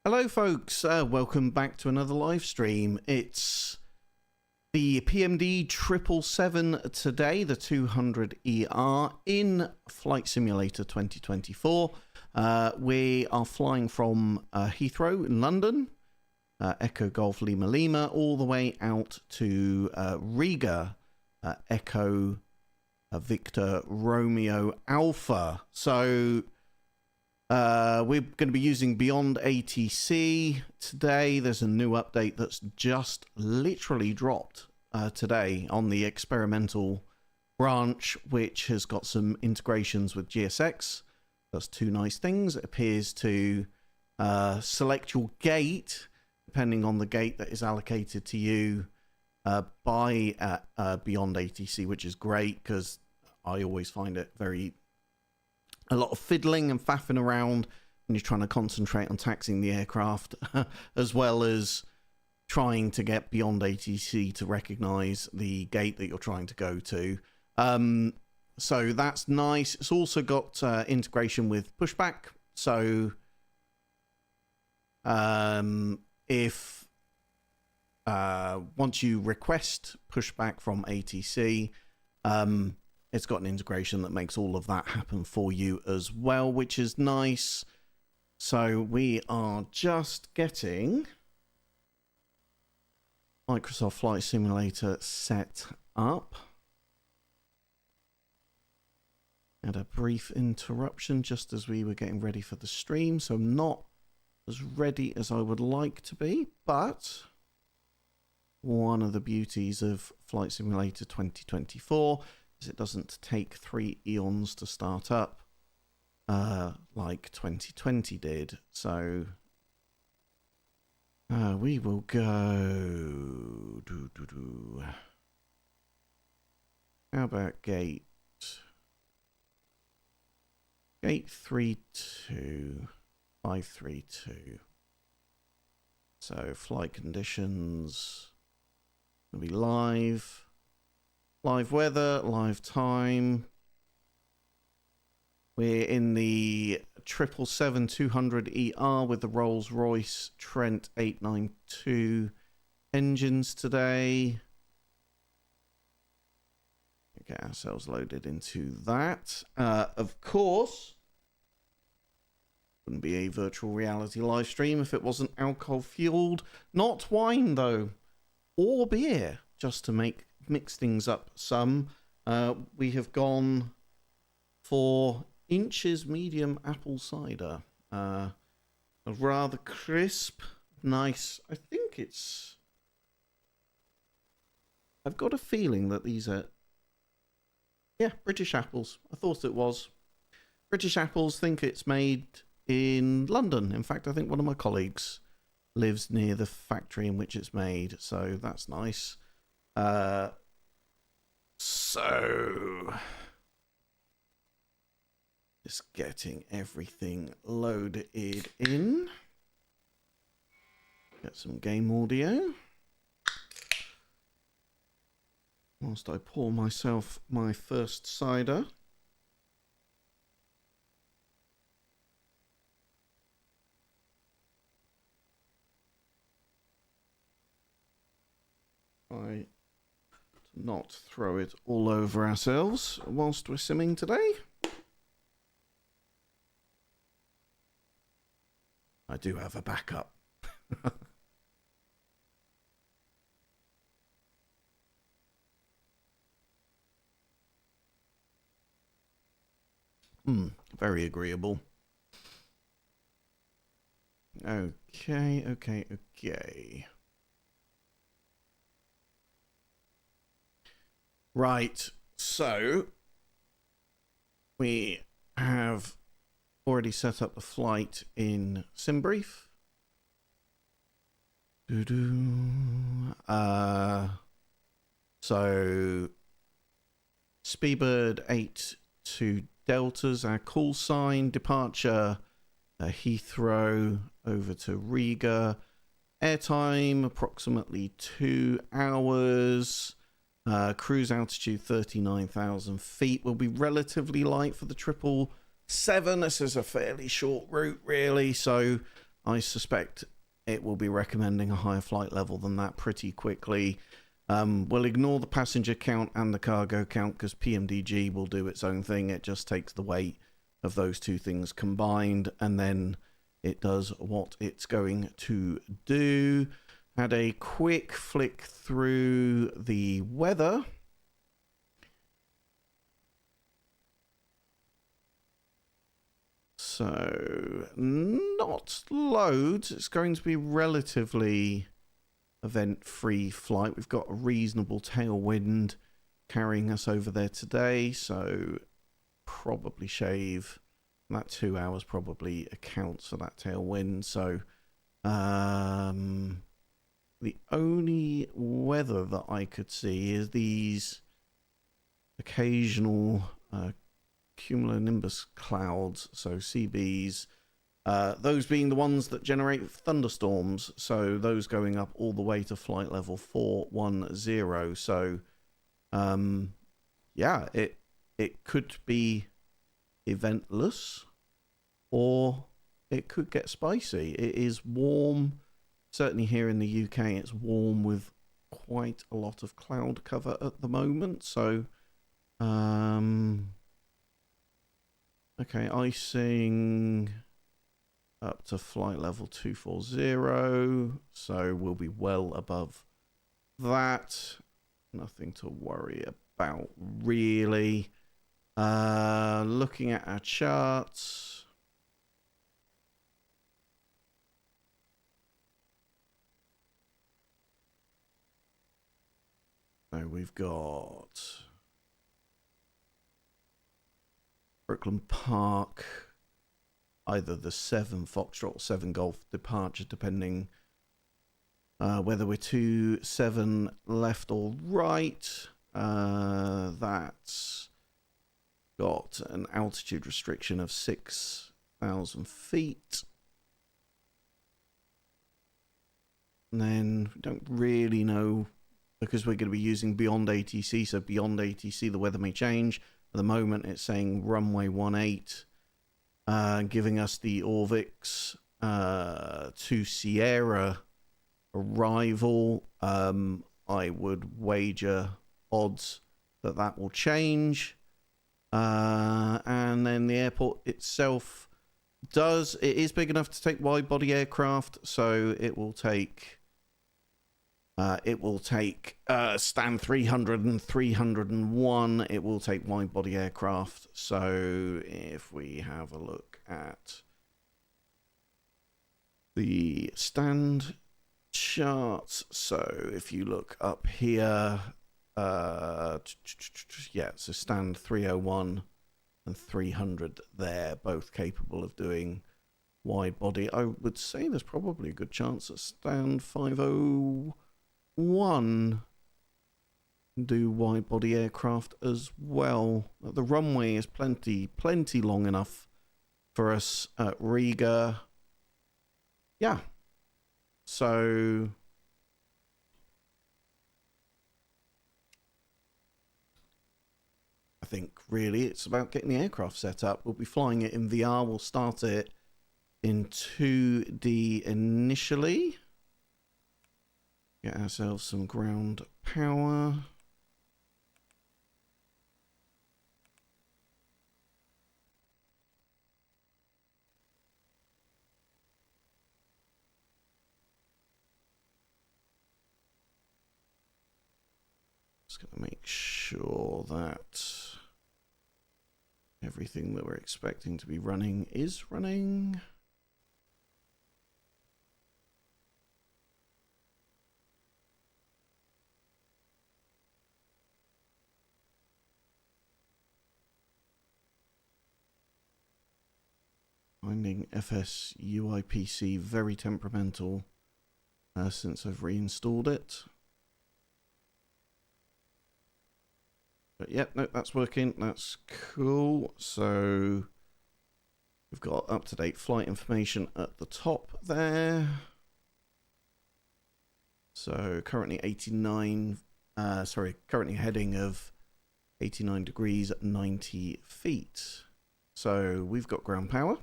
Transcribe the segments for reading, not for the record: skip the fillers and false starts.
Hello folks, welcome back to another live stream. It's the PMD 777 today, the 200ER in Flight Simulator 2024. We are flying from Heathrow in London, Echo Golf Lima Lima, all the way out to Riga, Echo Victor Romeo Alpha. So we're going to be using Beyond ATC today. There's a new update that's just literally dropped today on the experimental branch, which has got some integrations with GSX. Does two nice things. It appears to select your gate, depending on the gate that is allocated to you by Beyond ATC, which is great because I always find it a lot of fiddling and faffing around when you're trying to concentrate on taxiing the aircraft, as well as trying to get Beyond ATC to recognize the gate that you're trying to go to. So that's nice. It's also got integration with pushback. So if once you request pushback from ATC, it's got an integration that makes all of that happen for you as well, which is nice. So we are just getting Microsoft Flight Simulator set up. Had a brief interruption just as we were getting ready for the stream, so I'm not as ready as I would like to be, but one of the beauties of Flight Simulator 2024 is it doesn't take 3 eons to start up like 2020 did. So we will go how about gate 32532. So flight conditions will be live weather, live time. We're in the 777-200ER with the Rolls-Royce Trent 892 engines today. Get ourselves loaded into that. Of course, wouldn't be a virtual reality live stream if it wasn't alcohol fueled. Not wine though, or beer, just to mix things up some. We have gone for Inch's medium apple cider. A rather crisp, nice. I think I've got a feeling that these are, yeah, British apples. I thought it was. British apples, think it's made in London. In fact, I think one of my colleagues lives near the factory in which it's made, so that's nice. So just getting everything loaded in. Get some game audio whilst I pour myself my first cider. Not throw it all over ourselves whilst we're simming today. I do have a backup. Very agreeable. Okay. Right, so we have already set up the flight in SimBrief. So Speedbird 82 Deltas, our call sign, departure Heathrow over to Riga. Airtime approximately 2 hours. Cruise altitude 39,000 feet. Will be relatively light for the 777. This is a fairly short route, really, so I suspect it will be recommending a higher flight level than that pretty quickly. We'll ignore the passenger count and the cargo count because PMDG will do its own thing. It just takes the weight of those two things combined, and then it does what it's going to do. Had a quick flick through the weather. So, not loads. It's going to be relatively event-free flight. We've got a reasonable tailwind carrying us over there today, so probably shave that 2 hours probably accounts for that tailwind. So the only weather that I could see is these occasional cumulonimbus clouds, so CBs, those being the ones that generate thunderstorms, so those going up all the way to flight level 410. So yeah, it could be eventless, or it could get spicy. It is warm, certainly here in the UK it's warm with quite a lot of cloud cover at the moment. So okay, icing up to flight level 240, so we'll be well above that. Nothing to worry about really. Looking at our charts, so we've got Brooklyn Park, either the 7 Foxtrot or 7 Golf departure, depending whether we're 27 left or right. That's got an altitude restriction of 6,000 feet. And then we don't really know, because we're going to be using Beyond ATC, so Beyond ATC the weather may change. At the moment it's saying runway 18, giving us the Orvix to Sierra arrival. I would wager odds that that will change. And then the airport itself it is big enough to take wide body aircraft, so it will take stand 300 and 301. It will take wide body aircraft. So if we have a look at the stand charts, so if you look up here, yeah, so stand 301 and 300 there, both capable of doing wide body. I would say there's probably a good chance that stand 501 do wide body aircraft as well. The runway is plenty long enough for us at Riga. Yeah, so I think really it's about getting the aircraft set up. We'll be flying it in VR. We'll start it in 2D initially. Get ourselves some ground power. Just going to make sure that everything that we're expecting to be running is running. Finding FS UIPC very temperamental since I've reinstalled it. But yep, no, that's working. That's cool. So we've got up-to-date flight information at the top there. So currently 89, currently heading of 89 degrees at 90 feet. So we've got ground power.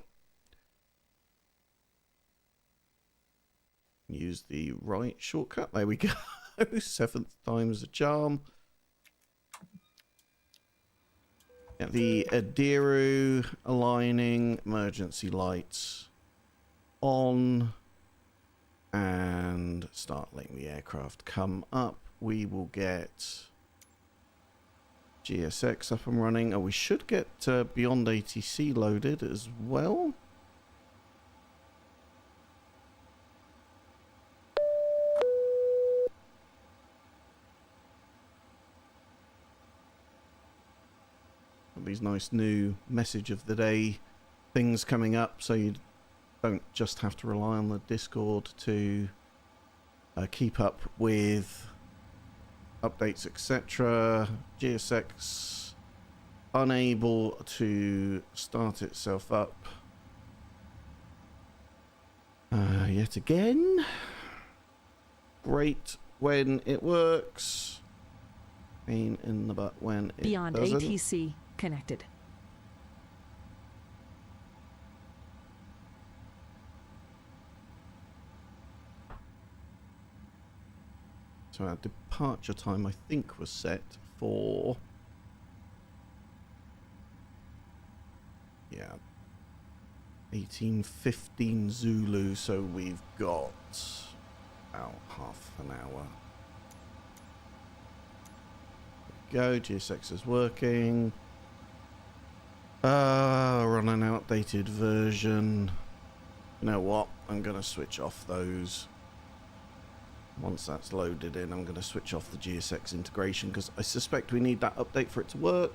Use the right shortcut. There we go. 7th time's the charm. Get the Adiru aligning emergency lights on and start letting the aircraft come up. We will get GSX up and running. Oh, we should get Beyond ATC loaded as well. These nice new message of the day things coming up, so you don't just have to rely on the Discord to keep up with updates, etc. GSX unable to start itself up yet again. Great when it works, pain in the butt when it Beyond doesn't. ATC connected. So our departure time, I think, was set for... yeah, 18:15 Zulu, so we've got about half an hour. There we go, GSX is working. Run an outdated version. You know what? I'm going to switch off those. Once that's loaded in, I'm going to switch off the GSX integration because I suspect we need that update for it to work.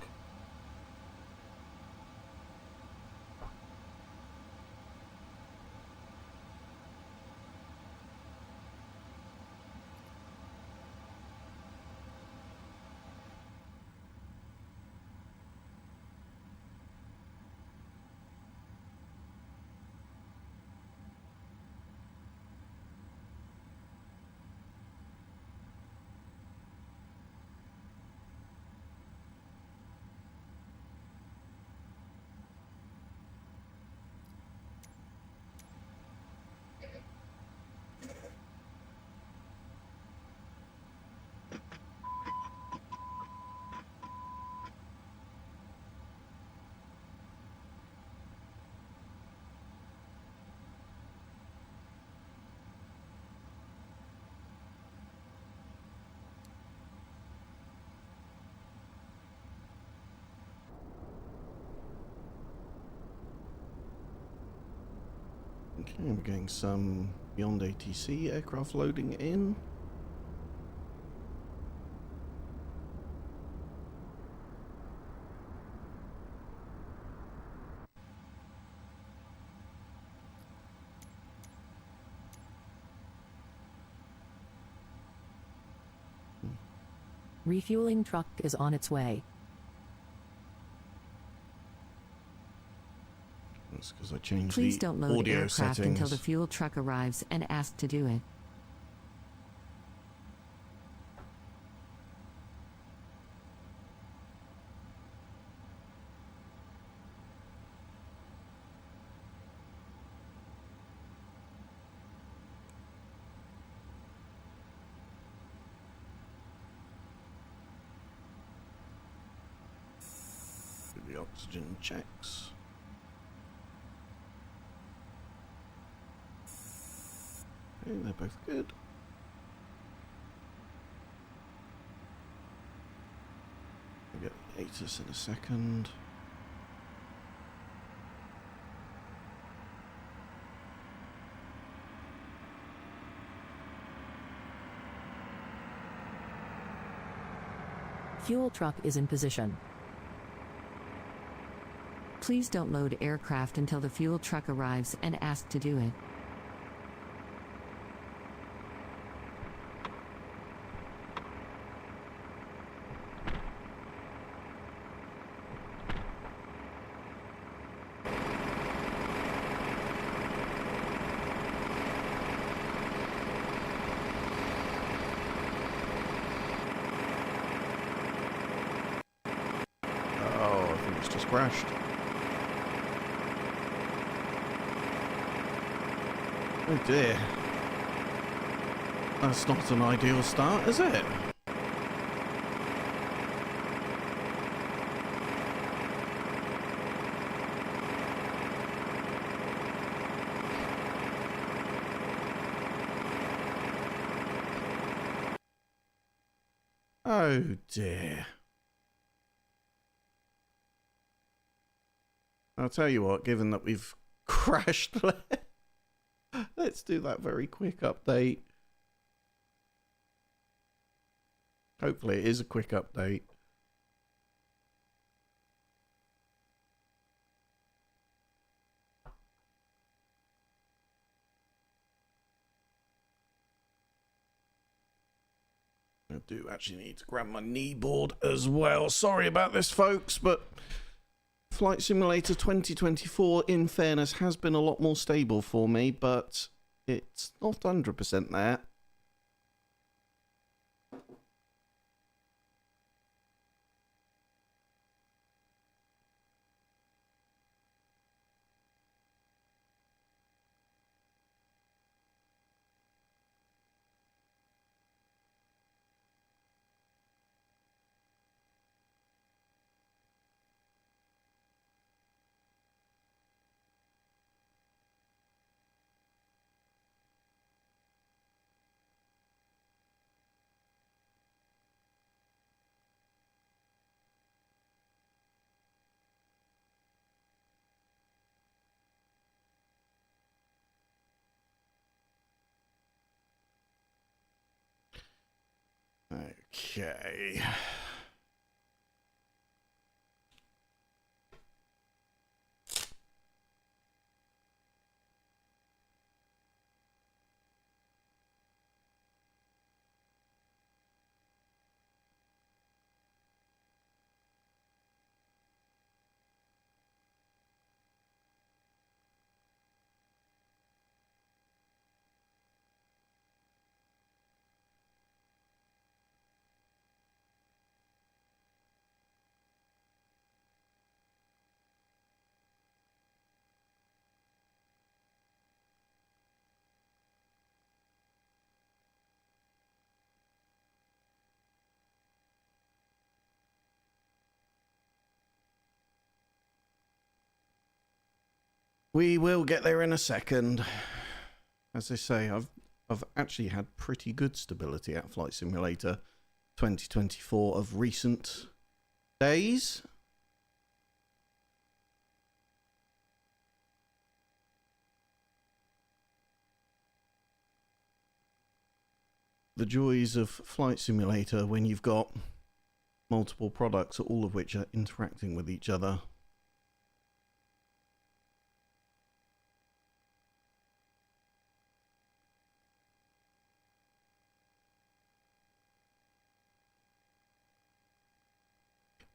Okay, we're getting some Beyond ATC aircraft loading in. Refueling truck is on its way. That's because I changed Please the don't load audio aircraft settings. until the fuel truck arrives and ask to do it. Do the oxygen checks. Okay, they're both good. I'll get the ATIS in a second. Fuel truck is in position. Please don't load aircraft until the fuel truck arrives and ask to do it. Oh, I think it's just crashed. Oh dear. That's not an ideal start, is it? Oh dear. I'll tell you what, given that we've crashed, let's do that very quick update. Hopefully it is a quick update. I do actually need to grab my knee board as well. Sorry about this, folks, but Flight Simulator 2024, in fairness, has been a lot more stable for me, but it's not 100% there. Okay. We will get there in a second. As I say, I've actually had pretty good stability at Flight Simulator 2024 of recent days. The joys of Flight Simulator when you've got multiple products, all of which are interacting with each other.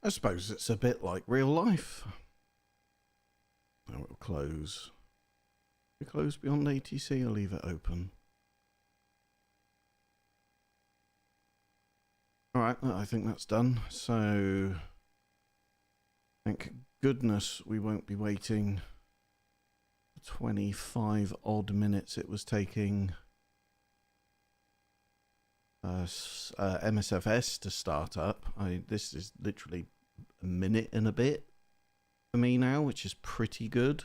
I suppose it's a bit like real life. Now it will close. We close Beyond ATC or leave it open? Alright, I think that's done. So, thank goodness we won't be waiting 25 odd minutes it was taking MSFS to start up. This is literally a minute and a bit for me now, which is pretty good.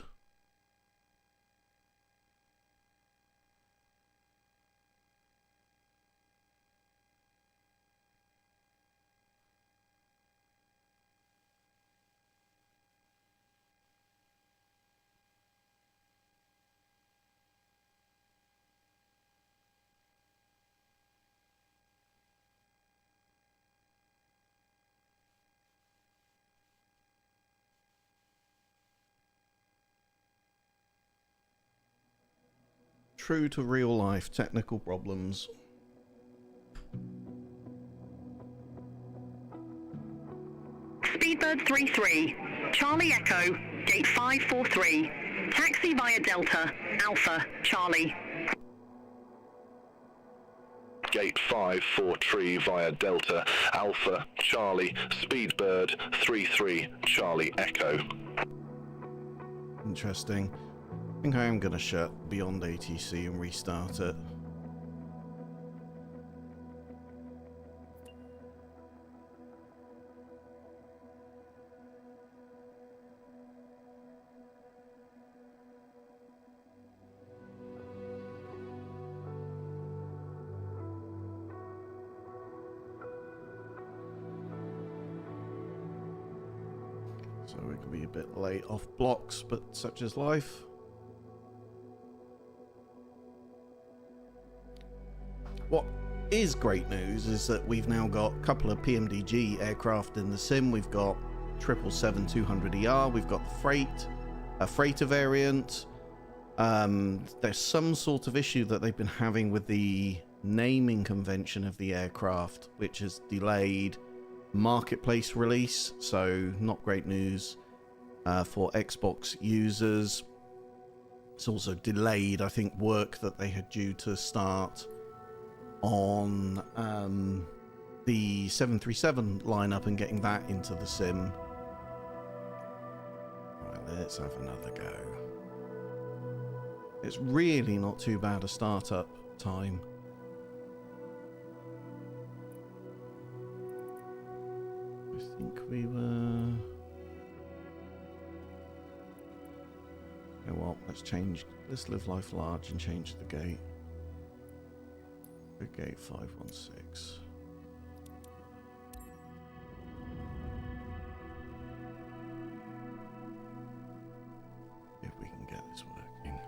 True to real life technical problems. Speedbird 33, Charlie Echo, gate 543, taxi via Delta, Alpha, Charlie. Gate 543 via Delta, Alpha, Charlie, Speedbird 33, Charlie Echo. Interesting. I think I am going to shut Beyond ATC and restart it. So we can be a bit late off blocks, but such is life. What is great news is that we've now got a couple of PMDG aircraft in the sim. We've got 777-200ER, we've got the freighter variant. There's some sort of issue that they've been having with the naming convention of the aircraft, which has delayed marketplace release, so not great news for Xbox users. It's also delayed, I think, work that they had due to start on the 737 lineup and getting that into the sim. Right, let's have another go. It's really not too bad a startup time. I think we were... You know what, let's live life large and change the gate. Gate 516. If we can get this working.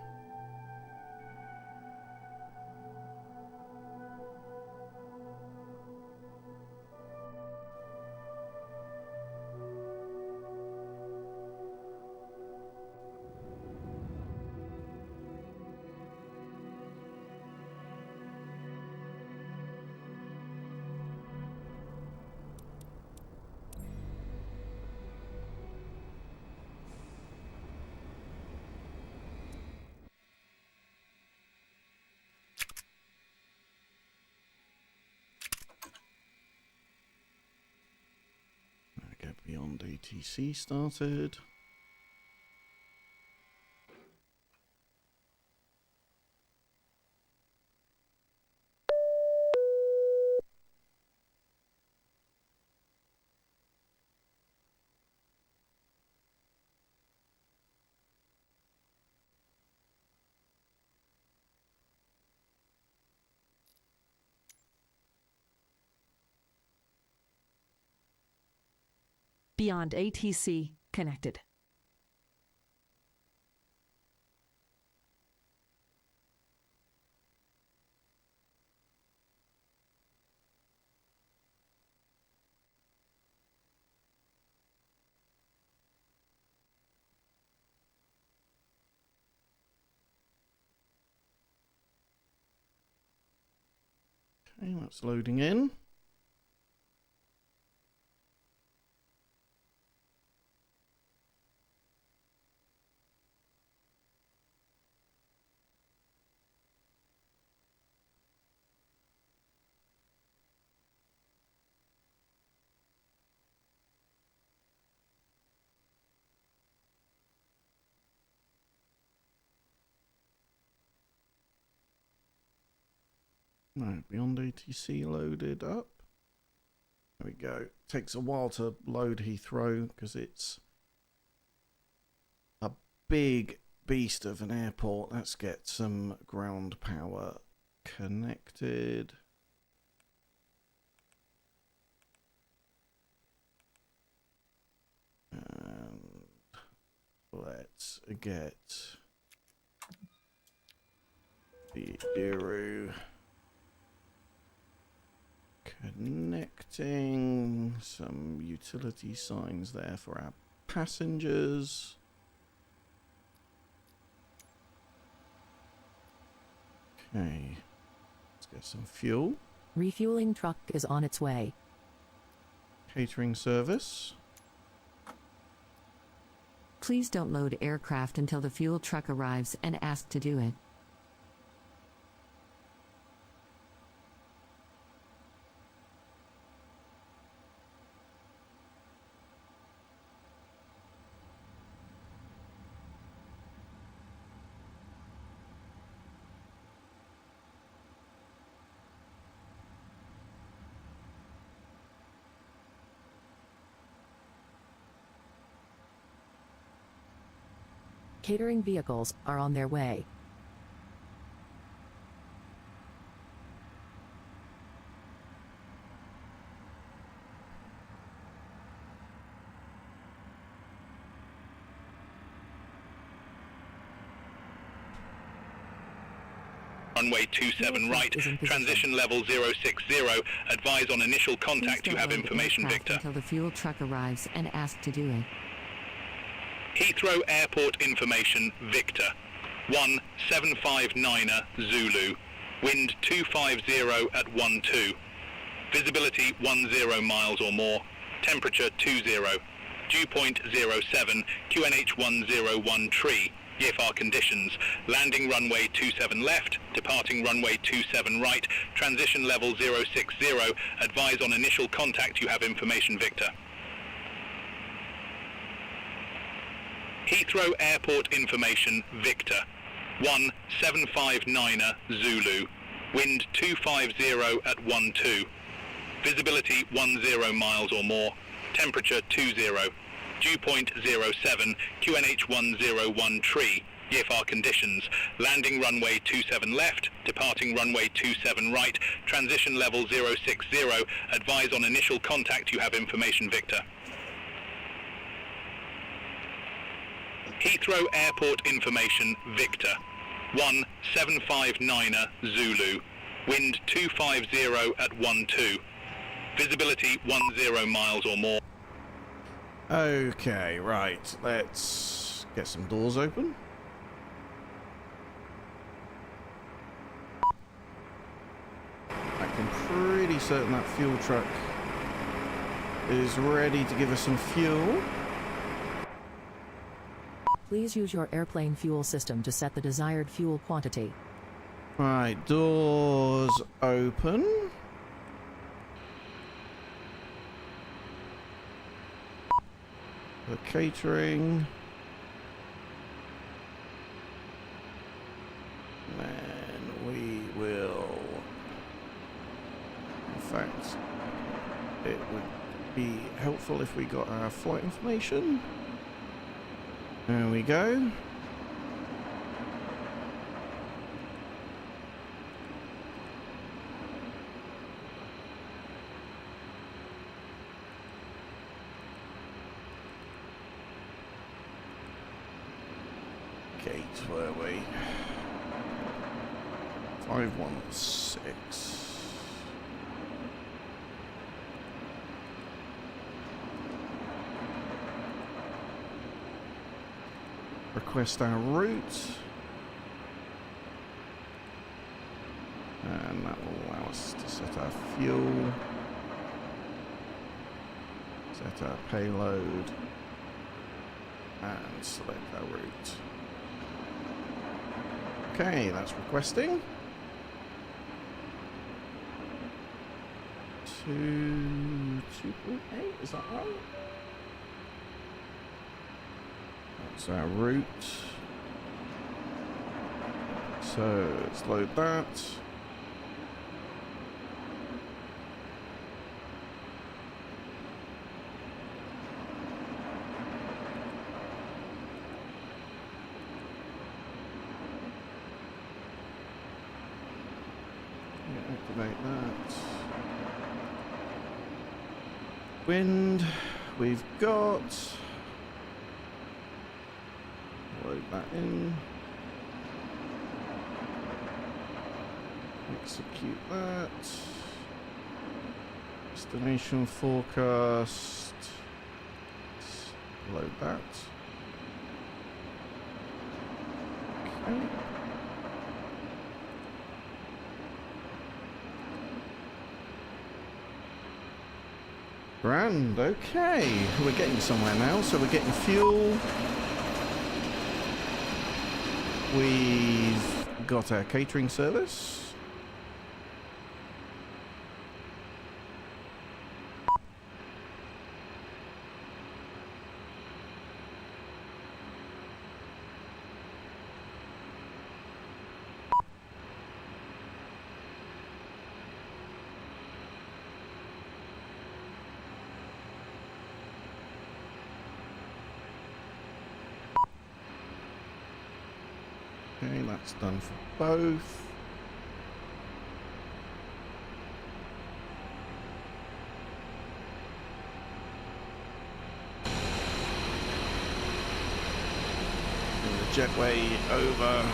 Get Beyond ATC started. Beyond ATC connected. Okay, that's loading in. Right, Beyond ATC loaded up. There we go. Takes a while to load Heathrow because it's a big beast of an airport. Let's get some ground power connected. And let's get the Aero connecting. Some utility signs there for our passengers. Okay, let's get some fuel. Refueling truck is on its way. Catering service. Please don't load aircraft until the fuel truck arrives and ask to do it. Catering vehicles are on their way. runway 27 right, transition level 060, advise on initial contact, you have information, Victor. Until the fuel truck arrives and ask to do it. Heathrow Airport information, Victor. 1759er Zulu, wind 250 at 12, visibility 10 miles or more, temperature 20, dew point 07, QNH 101 tree, IFR conditions, landing runway 27 left, departing runway 27 right, transition level 060, advise on initial contact, you have information, Victor. Heathrow Airport information, Victor. 1759er Zulu, wind 250 at 12, visibility 10 miles or more, temperature 20, dew point 07, QNH 101 tree, IFR conditions, landing runway 27 left, departing runway 27 right, transition level 060, advise on initial contact, you have information, Victor. Heathrow Airport information, Victor. 1759er Zulu, wind 250 at 12, visibility 10 miles or more. Okay, right. Let's get some doors open. I'm pretty certain that fuel truck is ready to give us some fuel. Please use your airplane fuel system to set the desired fuel quantity. Right, doors open. The catering. And we will... In fact, it would be helpful if we got our flight information. There we go. Gate, where are we? 516. Request our route, and that will allow us to set our fuel, set our payload, and select our route. Okay, that's requesting. 2.8, is that right? That's our route. So let's load that. Activate that. Wind, we've got. Load that in. Execute that. Destination forecast. Load that. Okay. Grand, okay. We're getting somewhere now, so we're getting fuel. We've got our catering service. Okay, that's done for both. And the jetway over.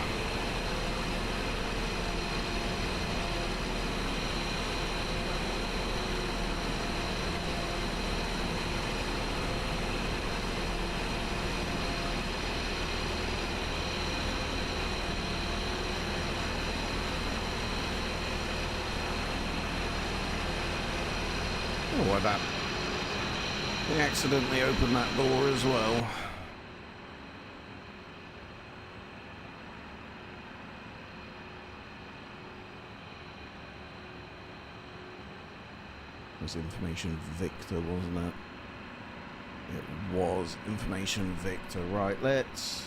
why that... They accidentally opened that door as well. It was information Victor, wasn't it? It was information Victor. Right, let's...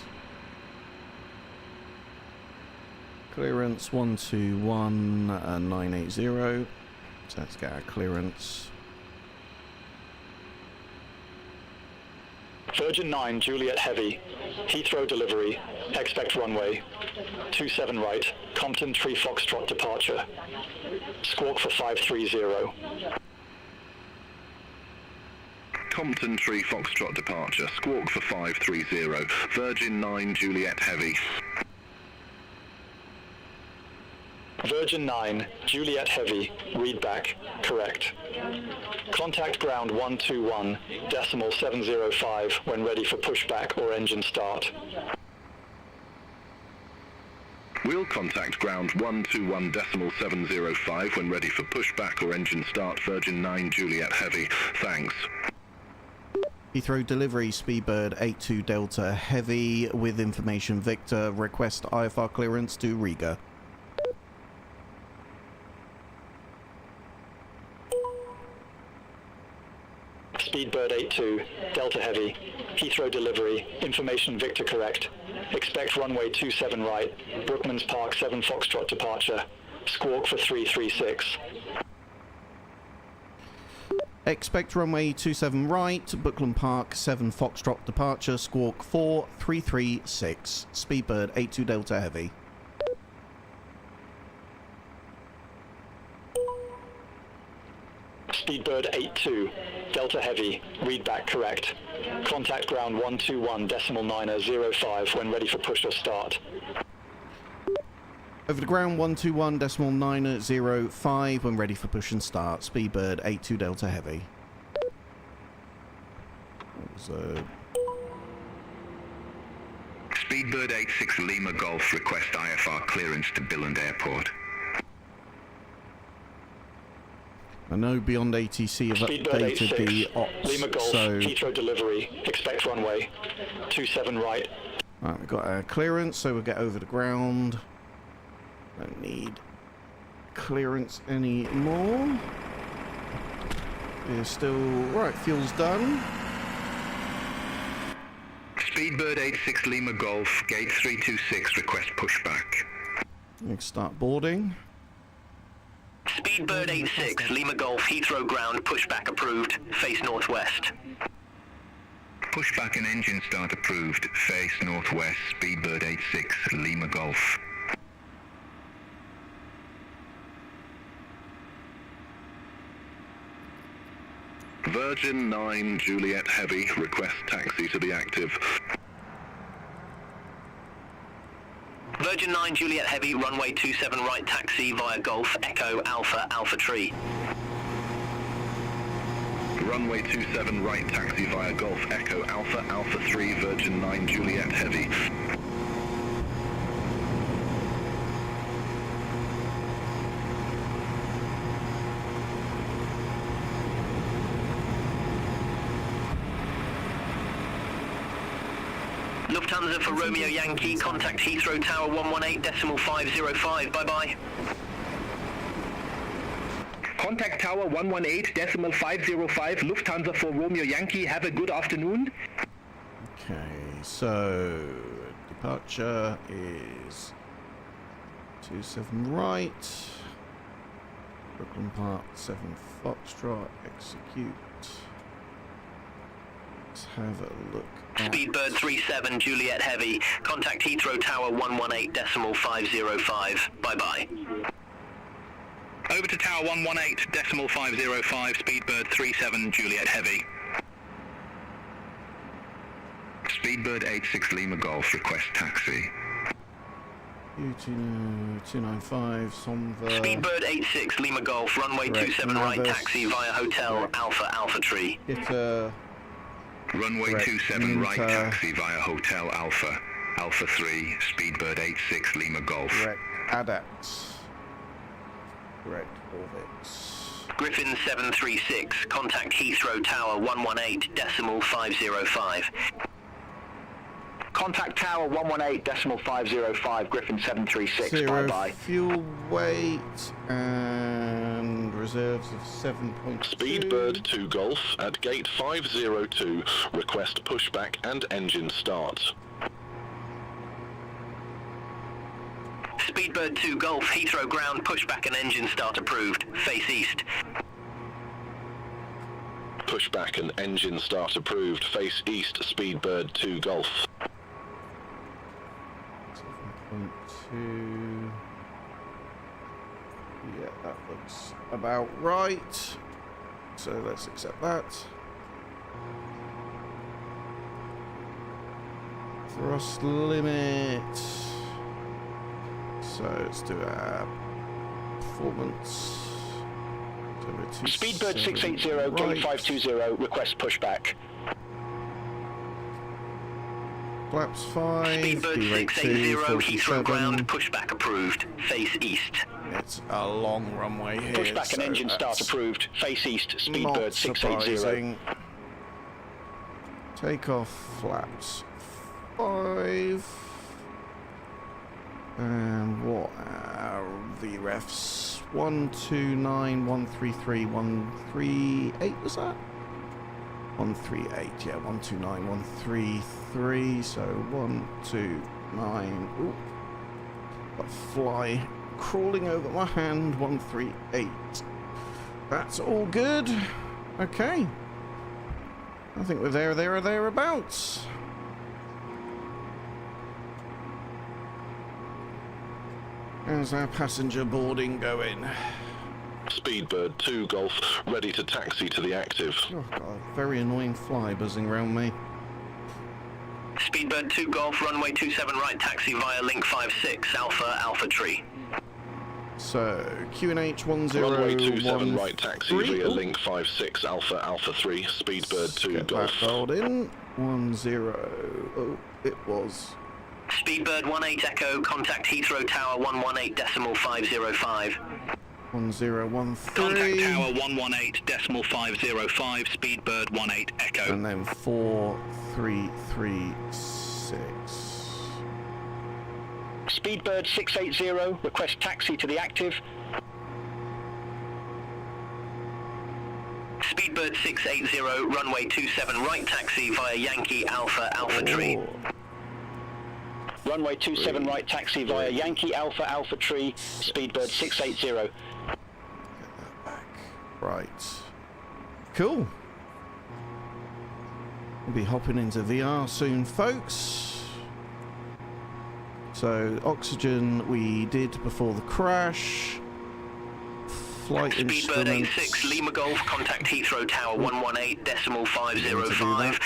Clearance 121980. So let's get our clearance. Virgin 9, Juliet Heavy, Heathrow delivery, expect runway, 27 right, Compton 3 Foxtrot departure, squawk for 530. Compton 3 Foxtrot departure, squawk for 530, Virgin 9 Juliet Heavy. Virgin 9, Juliet Heavy, read back, correct. Contact ground 121.705 when ready for pushback or engine start. We'll contact ground 121.705 when ready for pushback or engine start, Virgin 9 Juliet Heavy. Thanks. Heathrow delivery, Speedbird 82 Delta Heavy with information Victor. Request IFR clearance to Riga. Speedbird 82, Delta Heavy, Heathrow delivery, information Victor correct. Expect runway 27 right, Brookman's Park 7 Foxtrot departure, squawk for 336. Expect runway 27 right, Brookland Park 7 Foxtrot departure, squawk 4336. Speedbird 82 Delta Heavy. Speedbird 82, Delta Heavy, read back correct. Contact ground 121.905 when ready for push or start. Over the ground 121.905 when ready for push and start. Speedbird 82 Delta Heavy. So... Speedbird 86 Lima Golf, request IFR clearance to Billund Airport. I know Beyond ATC have Speedbird updated 86, the ops, Lima Golf, so... Heathrow delivery, expect runway, 27 right. Right, we've got our clearance, so we'll get over the ground. Don't need clearance anymore. We're still... Right, fuel's done. Speedbird 86 Lima Golf, gate 326, request pushback. Let's start boarding. Speedbird 86, Lima Golf, Heathrow ground, pushback approved, face northwest. Pushback and engine start approved, face northwest, Speedbird 86 Lima Golf. Virgin 9 Juliet Heavy, request taxi to be active. Virgin 9 Juliet Heavy, runway 27 right taxi via Golf, Echo, Alpha, Alpha Tree. Runway 27 right taxi via Golf, Echo, Alpha, Alpha 3, Virgin 9 Juliet Heavy. Lufthansa for Romeo Yankee, contact Heathrow Tower 118.505, bye-bye. Contact Tower 118.505, Lufthansa for Romeo Yankee, have a good afternoon. Okay, so departure is 27 right, Brooklyn Park 7 Foxtrot, execute. Let's have a look. Speedbird 37 Juliet Heavy, contact Heathrow Tower 118.505, bye-bye. Over to Tower 118.505, Speedbird 37 Juliet Heavy. Speedbird 86 Lima Golf, request taxi. U295, Somva. Speedbird 86 Lima Golf, runway Correct, 27 right Nervous. taxi via Hotel, Correct. Alpha, Alpha Tree. Hit Runway Correct. 27 right Minta. taxi via Hotel Alpha, Alpha 3, Speedbird 86 Lima Golf. correct ADAX. Correct orbits. Griffin 736, contact Heathrow Tower 118.505. Contact Tower 118.505, Griffin 736, Zero bye-bye. fuel weight and reserves of 7.2. Speedbird 2 Golf at gate 502. Request pushback and engine start. Speedbird 2 Golf, Heathrow ground, pushback and engine start approved. Face east. Pushback and engine start approved. Face east, Speedbird 2 Golf. 7.2. Yeah, that looks about right. So let's accept that. Thrust limit. So let's do our performance. Speedbird 680, gate 520, request pushback. Flaps 5. Speedbird 680, Heathrow ground, pushback approved. Face east. It's a long runway here. Pushback and engine start approved. Face east, Speedbird 680. Surprising. Takeoff flaps 5. And what are the refs? 129, 133, 138 was that? 138, yeah, 129, 133. So 129. Ooh, got a fly crawling over my hand. 138. That's all good. Okay. I think we're there or thereabouts. How's our passenger boarding going? Speedbird 2 Golf, ready to taxi to the active. Oh, got a very annoying fly buzzing around me. Speedbird 2 Golf, runway 27 right, taxi via link 56, Alpha Tree. So, QNH 1013. Runway 27 right, taxi via link 56, Alpha 3, Speedbird 2 Get Golf. that dialed in. 10. Oh, it was. Speedbird 18 Echo, contact Heathrow Tower 118.505. 1013. Contact Tower 118.505, Speedbird 18 Echo. And then 4336. Speedbird 680, request taxi to the active. Speedbird 680, runway 27 right, taxi via Yankee Alpha Tree. Runway 27 right, taxi via Yankee Alpha Tree, Speedbird 680. Get that back. Right. Cool. We'll be hopping into VR soon, folks. So, oxygen we did before the crash. Flight Speedbird instruments. 86 Lima Golf, contact Heathrow Tower 118.505.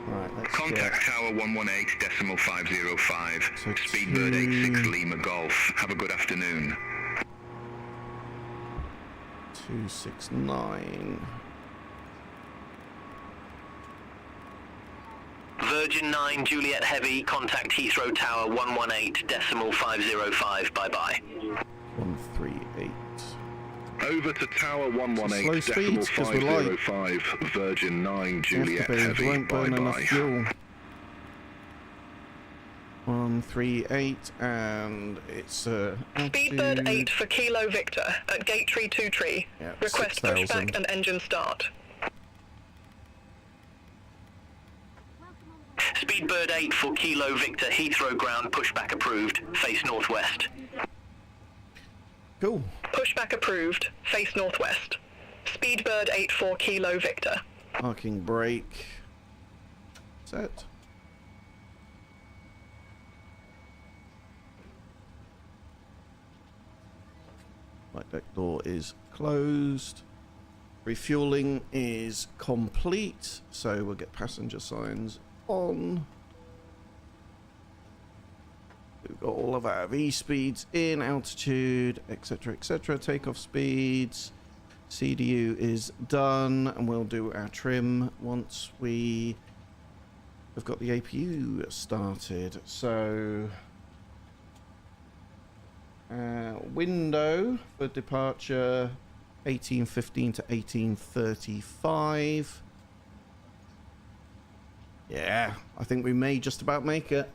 Right, let's Contact Tower 118.505. So Speedbird 86 Lima Golf. Have a good afternoon. 269. Virgin 9 Juliet Heavy, contact Heathrow Tower 118.505. Bye-bye. 138. Over to Tower Slow speeds, 'cause we're light. 118.505, Virgin 9 Juliet Heavy, Heavy, won't burn enough bye-bye. fuel. 138, and it's Speedbird 8 for Kilo Victor at gate 32 tree. Yeah, Request 6,000. pushback and engine start. Speedbird 8 for Kilo Victor, Heathrow ground, pushback approved. Face northwest. Cool. Pushback approved. Face northwest. Speedbird 8 for Kilo Victor. Parking brake. Set. Flight deck door is closed. Refueling is complete, so we'll get passenger signs on. We've got all of our V speeds in, altitude, etc., etc. Takeoff speeds. CDU is done, and we'll do our trim once we have got the APU started. So, window for departure 1815 to 1835. Yeah, I think we may just about make it.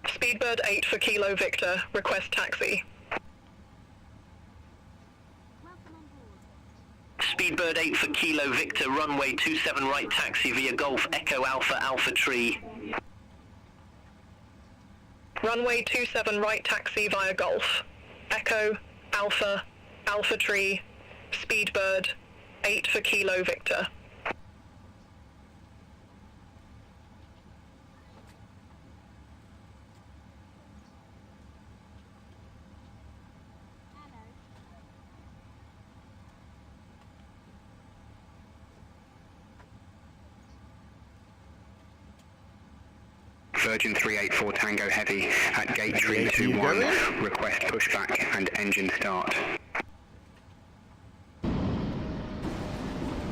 Speedbird 8 for Kilo Victor, request taxi. Speedbird 8 for Kilo Victor, runway 27 right taxi via Golf Echo Alpha Alpha Tree. Runway 27 right taxi via Golf. Echo, Alpha, Alpha Tree, Speedbird, 8 for Kilo Victor. Virgin 384 Tango Heavy at gate 321, request pushback and engine start.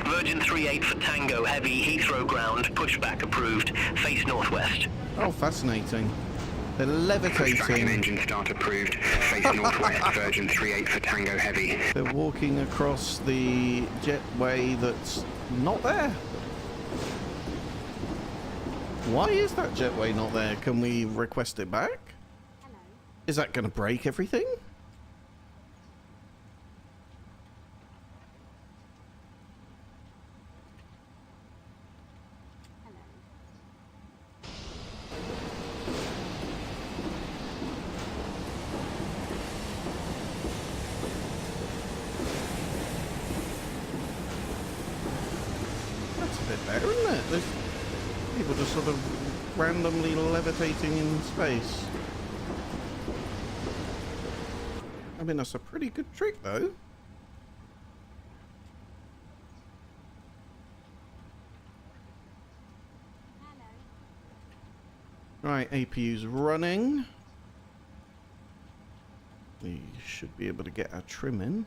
Virgin 38 for Tango Heavy, Heathrow ground, pushback approved, face northwest. Oh, fascinating. They're Pushback and levitating. engine start approved, face northwest, Virgin 38 for Tango Heavy. They're walking across the jetway that's not there. Why is that jetway not there? Can we request it back? Hello. Is that going to break everything? Hello. That's a bit better, isn't it? There's people just sort of randomly levitating in space. I mean, that's a pretty good trick, though. Hello. Right, APU's running. We should be able to get our trim in.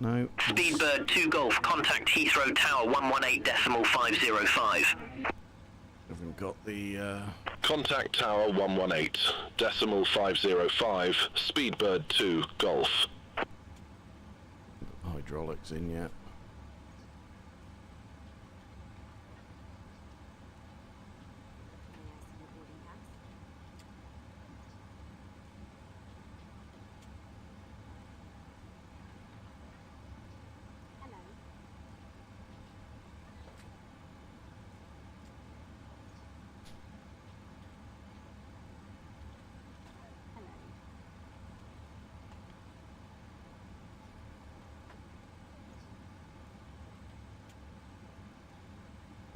No. Speedbird 2 Golf, contact Heathrow Tower 118.505. Haven't got the Contact Tower 118.505, Speedbird 2 Golf. hydraulics in yet.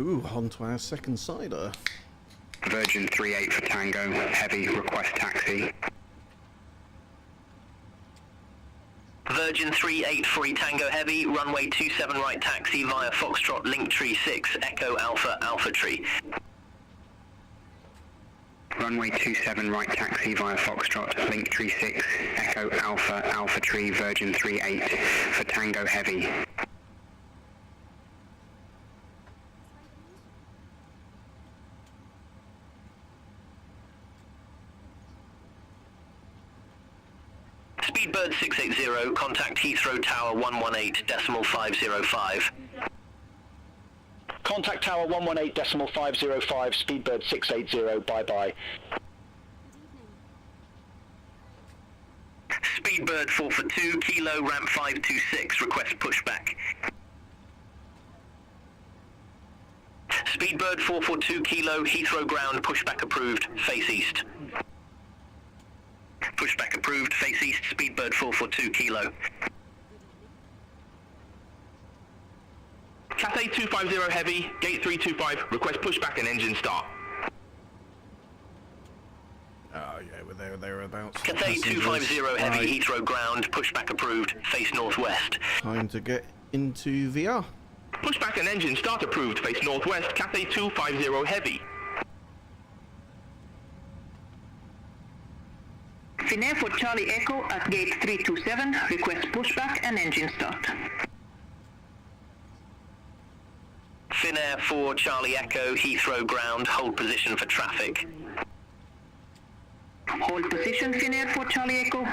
Ooh, onto our second sider. Virgin 38 for Tango, heavy, request taxi. Virgin 383 Tango Heavy, runway 27 right taxi via Foxtrot Linktree 6, Echo Alpha Alpha Tree. Runway 27 right taxi via Foxtrot, Linktree 6, Echo Alpha Alpha Tree, Virgin 38 for Tango Heavy. Speedbird 680, contact Heathrow Tower 118.505. Contact Tower 118.505, Speedbird 680, bye-bye. Speedbird 4 for 2, Kilo, ramp 526, request pushback. Speedbird 442 Kilo, Heathrow ground, pushback approved, face east. Pushback approved, face east, Speedbird 442 Kilo. Cathay 250 Heavy, gate 325, request pushback and engine start. Oh, yeah, we're thereabouts. Cathay 250 heavy Heathrow ground, pushback approved, face northwest. Time to get into VR. Pushback and engine start approved, face northwest, Cathay 250 heavy. Finnair for Charlie Echo at gate 327, request pushback and engine start. Finnair for Charlie Echo, Heathrow ground, hold position for traffic. Hold position, Finnair for Charlie Echo.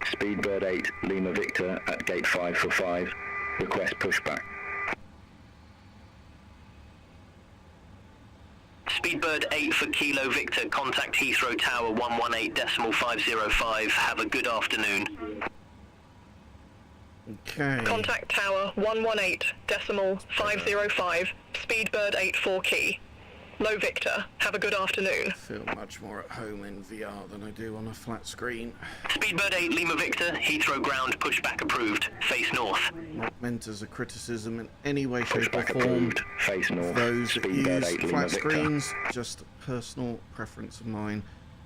Speedbird 8, Lima Victor at gate 545, request pushback. Speedbird 8 for Kilo Victor, contact Heathrow Tower 118.505. Have a good afternoon. Okay. Contact Tower 118.505, Speedbird 84 key. Low Victor, have a good afternoon. I feel much more at home in VR than I do on a flat screen. Speedbird 8 Lima Victor, Heathrow ground, pushback approved, face north. Not meant as a criticism in any way, shape or Pushback form. approved, face north, Those that Speedbird use 8 Lima flat Victor. screens, just a personal preference of mine.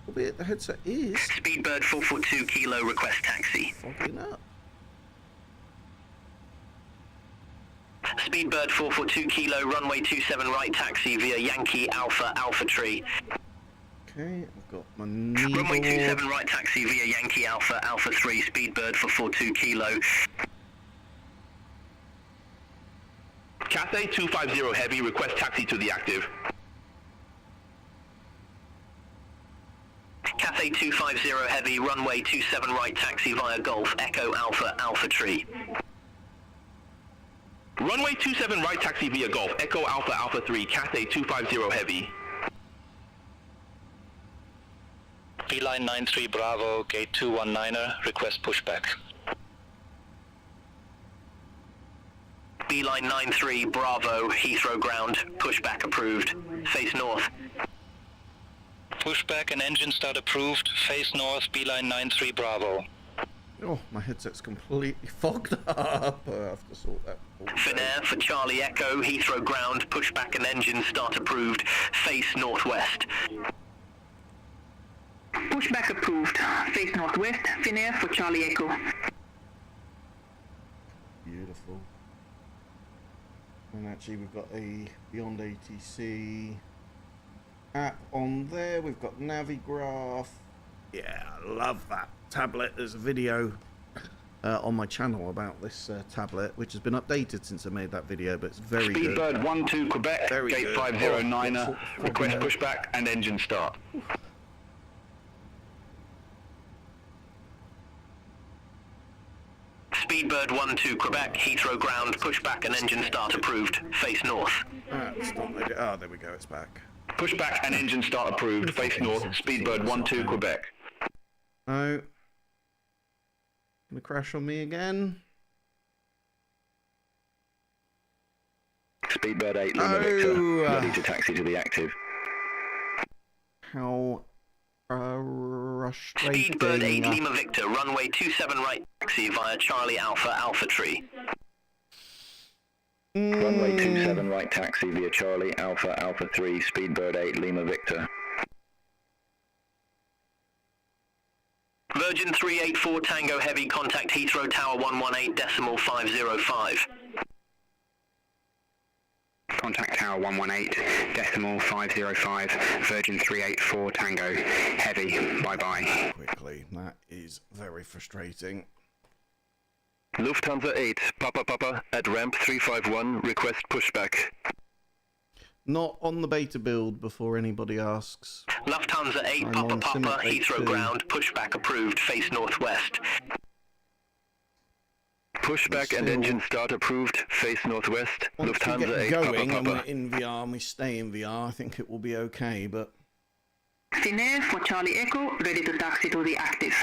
Albeit the headset is Speedbird 442 Kilo, request taxi. fogging up. Speedbird 442 Kilo, runway 27 right taxi via Yankee Alpha Alpha Tree. Okay, I've got my knee Runway board. 27 right taxi via Yankee Alpha Alpha 3, Speedbird for 42 Kilo. Cathay 250 heavy, request taxi to the active. Cathay 250 heavy, runway 27 right taxi via Golf Echo Alpha Alpha Tree. Runway 27 right taxi via Golf, Echo Alpha Alpha 3, Cathay 250 heavy. Beeline 93 Bravo, gate 219er, request pushback. Beeline 93 Bravo, Heathrow ground, pushback approved, face north. Pushback and engine start approved, face north, Beeline 93 Bravo. Oh, my headset's completely fogged up. I have to sort that all out. Finnair for Charlie Echo, Heathrow ground, pushback and engine start approved, face northwest. Pushback approved, face northwest, Finnair for Charlie Echo. Beautiful. And actually we've got a Beyond ATC app on there. We've got Navigraph. Yeah, I love that tablet. There's a video on my channel about this tablet, which has been updated since I made that video, but it's very good. Speedbird 12 Quebec, Very gate good. 509er, Oh, request yeah. pushback and engine start. Speedbird 12 Quebec, Heathrow ground, pushback and engine start approved, face north. It's not like oh, there we go, it's back. Pushback and engine start approved, face north, Speedbird 12 Quebec. Oh. Gonna crash on me again. Speedbird 8 Lima Victor, ready to taxi to the active. How frustrating. Speedbird 8 Lima Victor, runway 27 right taxi via Charlie Alpha Alpha Tree. Runway 27 right taxi via Charlie Alpha Alpha 3, Speedbird 8 Lima Victor. Virgin 384 Tango Heavy, contact Heathrow Tower 118.505. Contact Tower 118.505, Virgin 384 Tango Heavy, bye-bye. Quickly, that is very frustrating. Lufthansa 8, Papa Papa, at ramp 351, request pushback. Not on the beta build before anybody asks. Lufthansa 8 I'm Papa on Papa, Simulator Heathrow 2. ground, pushback approved, face northwest. Pushback and engine start approved, face northwest, Once we Lufthansa get 8, going Papa and we're Papa. in VR and we stay in VR, I think it will be okay, but... Finnair for Charlie Echo, ready to taxi to the active.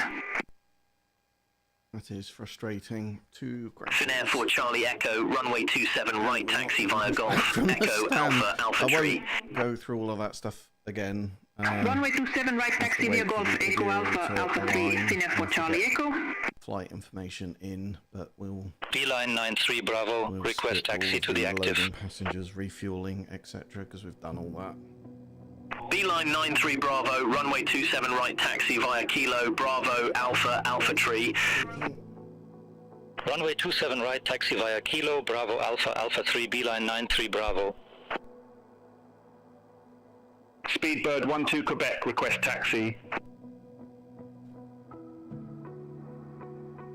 That is frustrating. Finnair for Charlie Echo, runway 27 right taxi via Golf, Echo Alpha Alpha I Tree. won't go through all of that stuff again. Runway 27 right taxi via Golf, Echo Alpha Alpha 3, Finnair for Charlie Echo. Flight information in, but we'll... Beeline 93 Bravo, request taxi to the active. Loading passengers, refueling, etc., because we've done all that. Beeline 93 Bravo, runway 27 right taxi via Kilo, Bravo, Alpha, Alpha Tree. Runway 27 right taxi via Kilo, Bravo, Alpha, Alpha 3, Beeline 93 Bravo. Speedbird 12 Quebec, request taxi.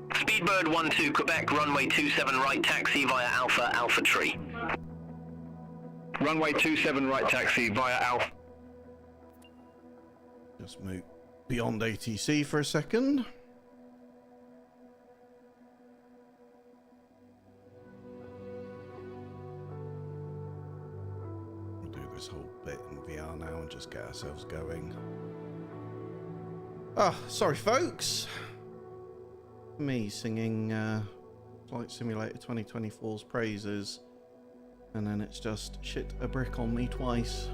Speedbird 12 Quebec, runway 27 right taxi via Alpha, Alpha Tree. Runway 27 right taxi via Alpha. Just move Beyond ATC for a second. We'll do this whole bit in VR now and just get ourselves going. Ah, sorry folks. Me singing Flight Simulator 2024's praises, and then it's just shit a brick on me twice.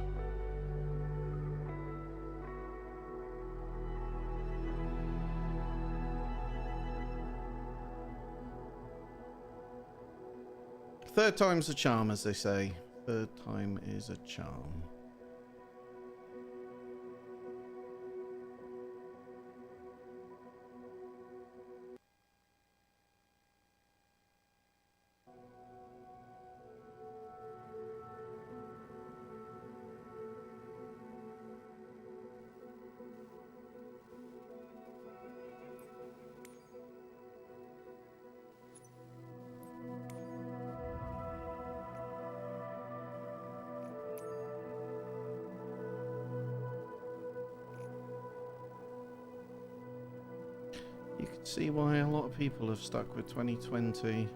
Third time's a charm, as they say. Third time is a charm. You can see why a lot of people have stuck with 2020.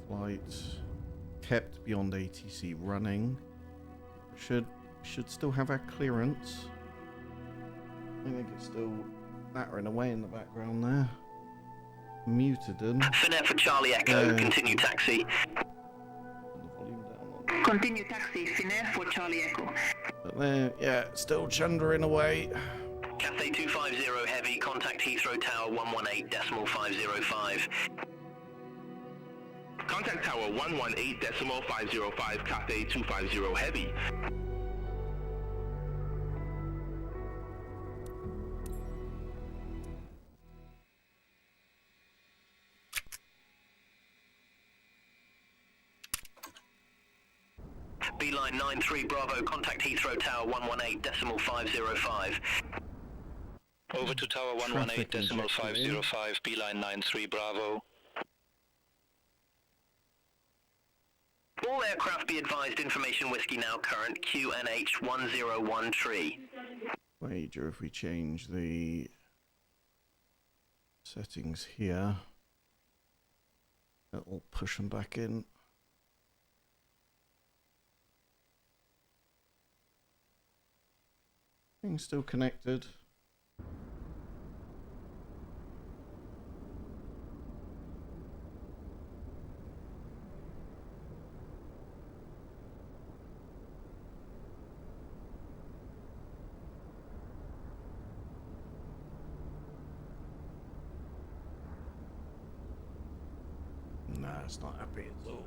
Flight kept Beyond ATC running. Should still have our clearance. I think it's still battering away in the background there. Muted them. Finnair for Charlie Echo, continue taxi. Continue taxi, Finnair for Charlie Echo. But there, yeah, still chundering away. Cathay 250 Heavy, contact Heathrow Tower 118.505. Contact Tower 118.505, Cathay 250 Heavy. Beeline 93 Bravo, contact Heathrow Tower 118.505. Over to Tower 118.505, Beeline 93 Bravo. All aircraft be advised, information whiskey now current, QNH 1013. Wager if we change the settings here, it'll push them back in. Thing's still connected. Nah, it's not happy at all.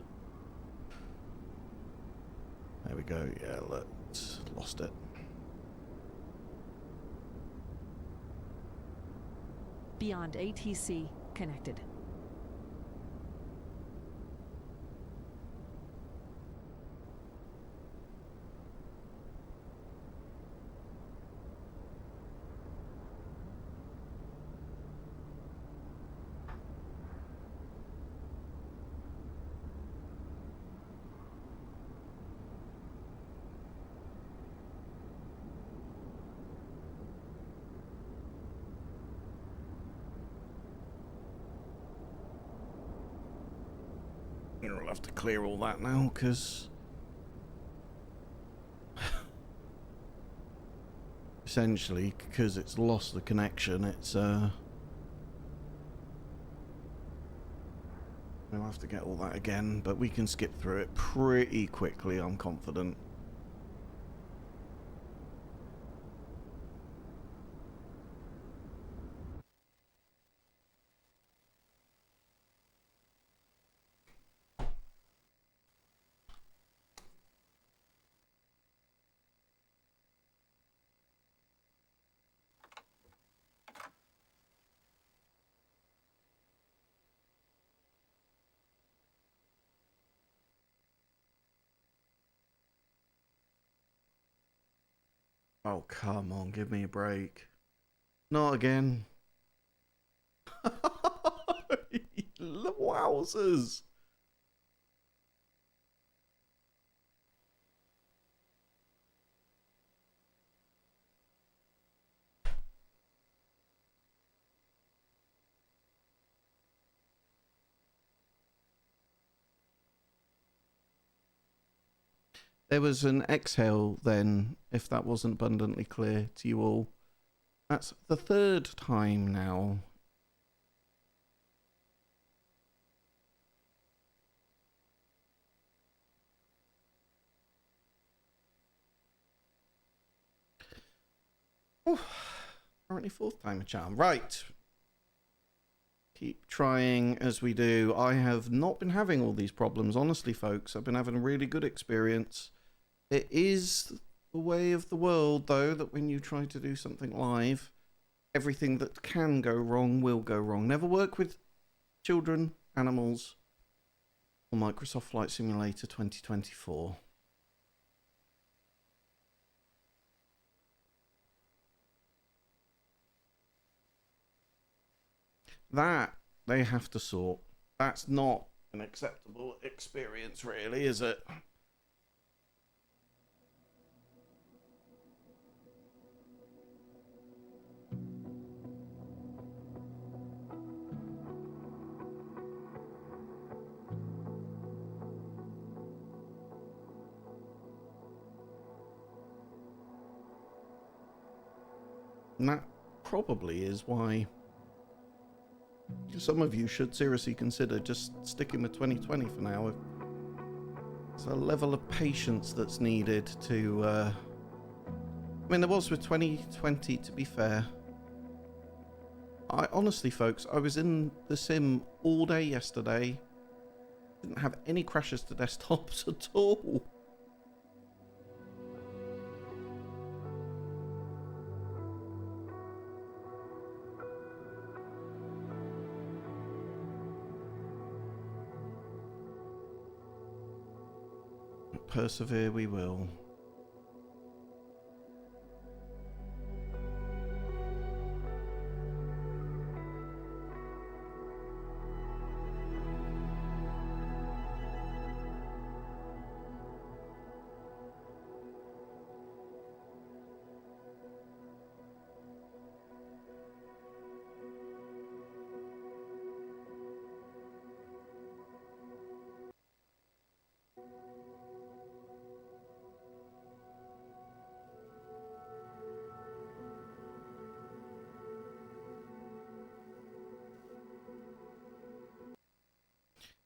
There we go. Yeah, look, it's lost it. Beyond ATC connected. have to clear all that now, because essentially, because it's lost the connection, it's we'll have to get all that again, but we can skip through it pretty quickly, I'm confident. Oh, come on, give me a break. Not again. Wowzers. There was an exhale then, if that wasn't abundantly clear to you all. That's the third time now. Oof. Apparently fourth time a charm. Right. Keep trying as we do. I have not been having all these problems, honestly, folks. I've been having a really good experience. It is the way of the world, though, that when you try to do something live, everything that can go wrong will go wrong. Never work with children, animals, or Microsoft Flight Simulator 2024. That they have to sort. That's not an acceptable experience, really, is it? And that probably is why some of you should seriously consider just sticking with 2020 for now. It's a level of patience that's needed to... I mean, there was with 2020, to be fair. I honestly, folks, I was in the sim all day yesterday. Didn't have any crashes to desktops at all. Persevere we will.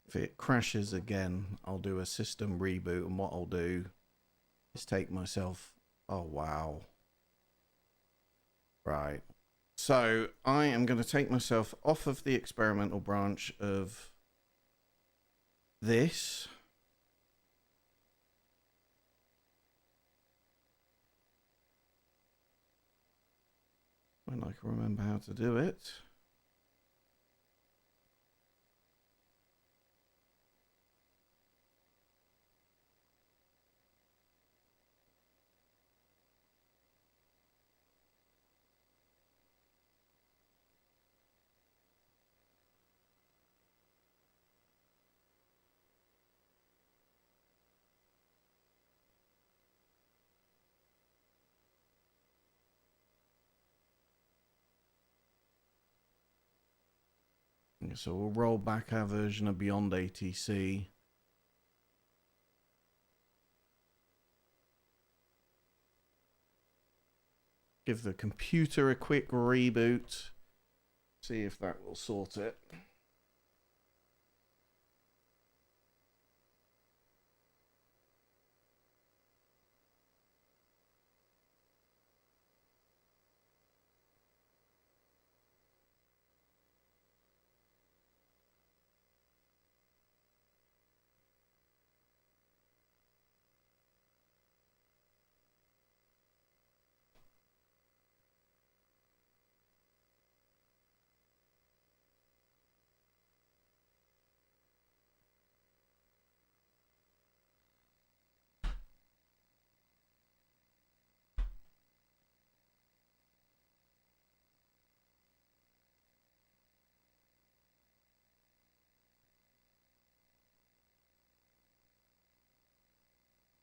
If it crashes again, I'll do a system reboot, and what I'll do is take myself... Oh, wow. Right. So, I am going to take myself off of the experimental branch of this. When I can remember how to do it. So we'll roll back our version of Beyond ATC. give the computer a quick reboot. See if that will sort it.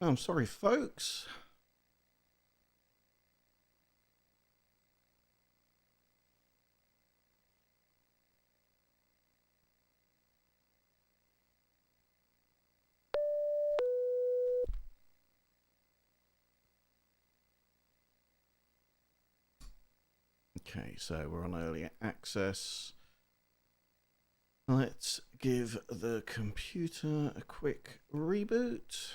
I'm sorry, folks. Okay, so we're on early access. Let's give the computer a quick reboot.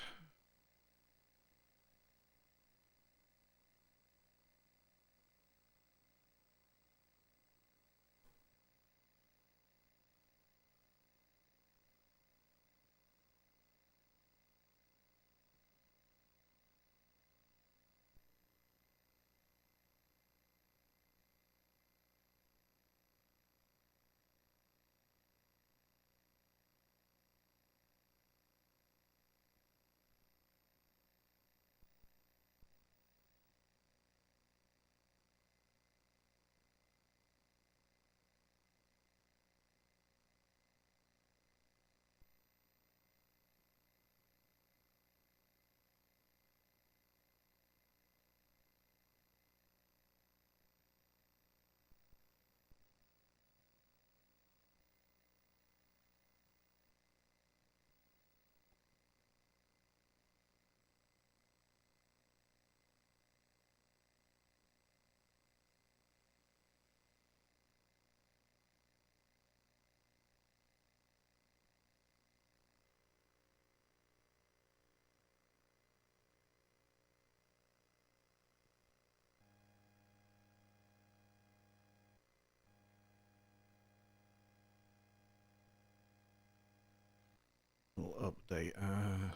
We'll update our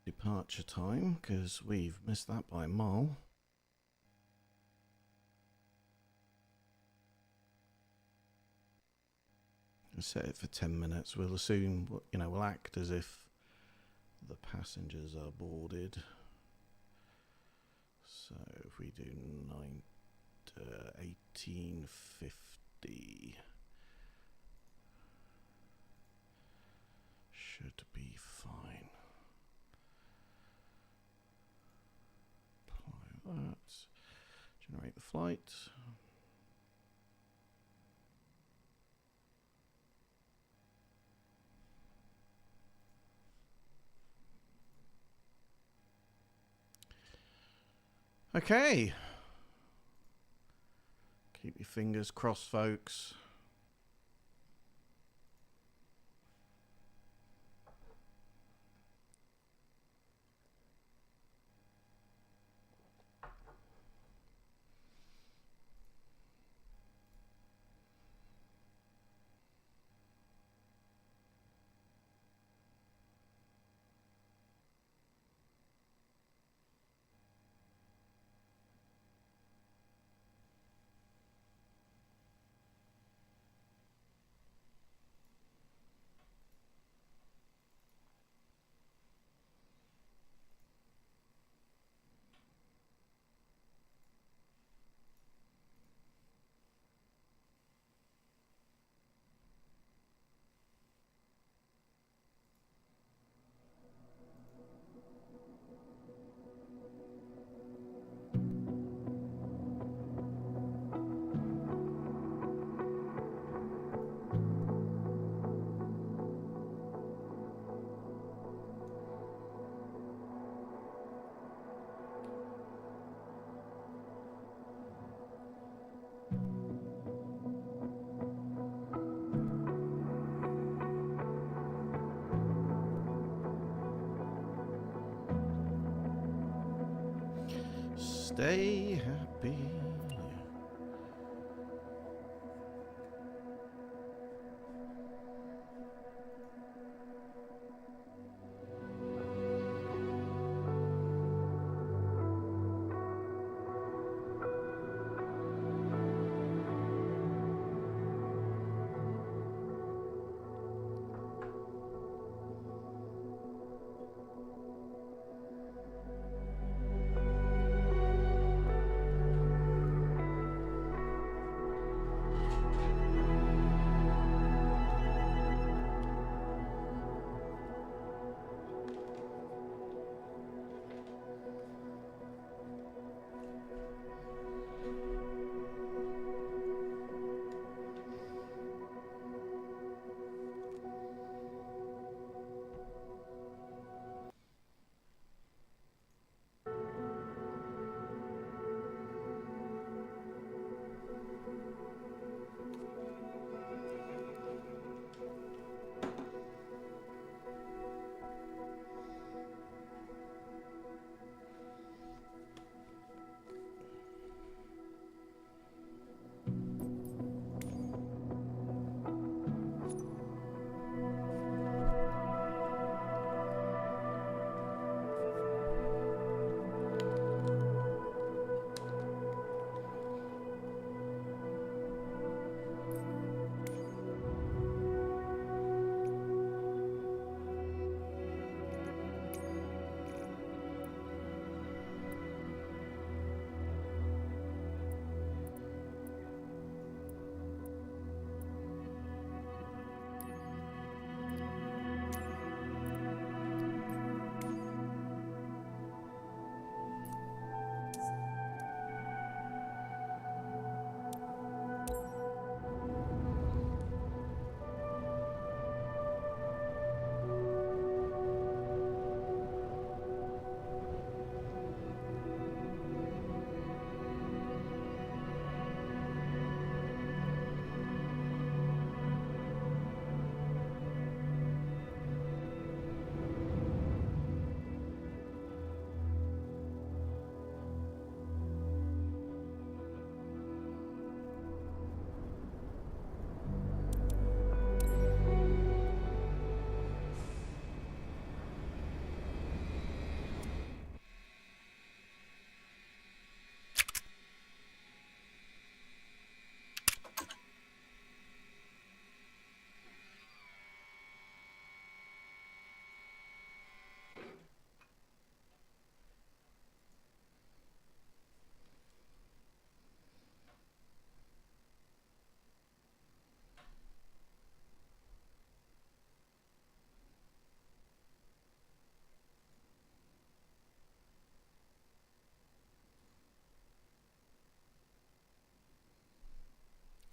departure time because we've missed that by a mile. We'll set it for 10 minutes. We'll assume, you know, we'll act as if the passengers are boarded. So if we do 1850. Should be fine. Apply that. Generate the flight. Okay. Keep your fingers crossed, folks. Stay happy.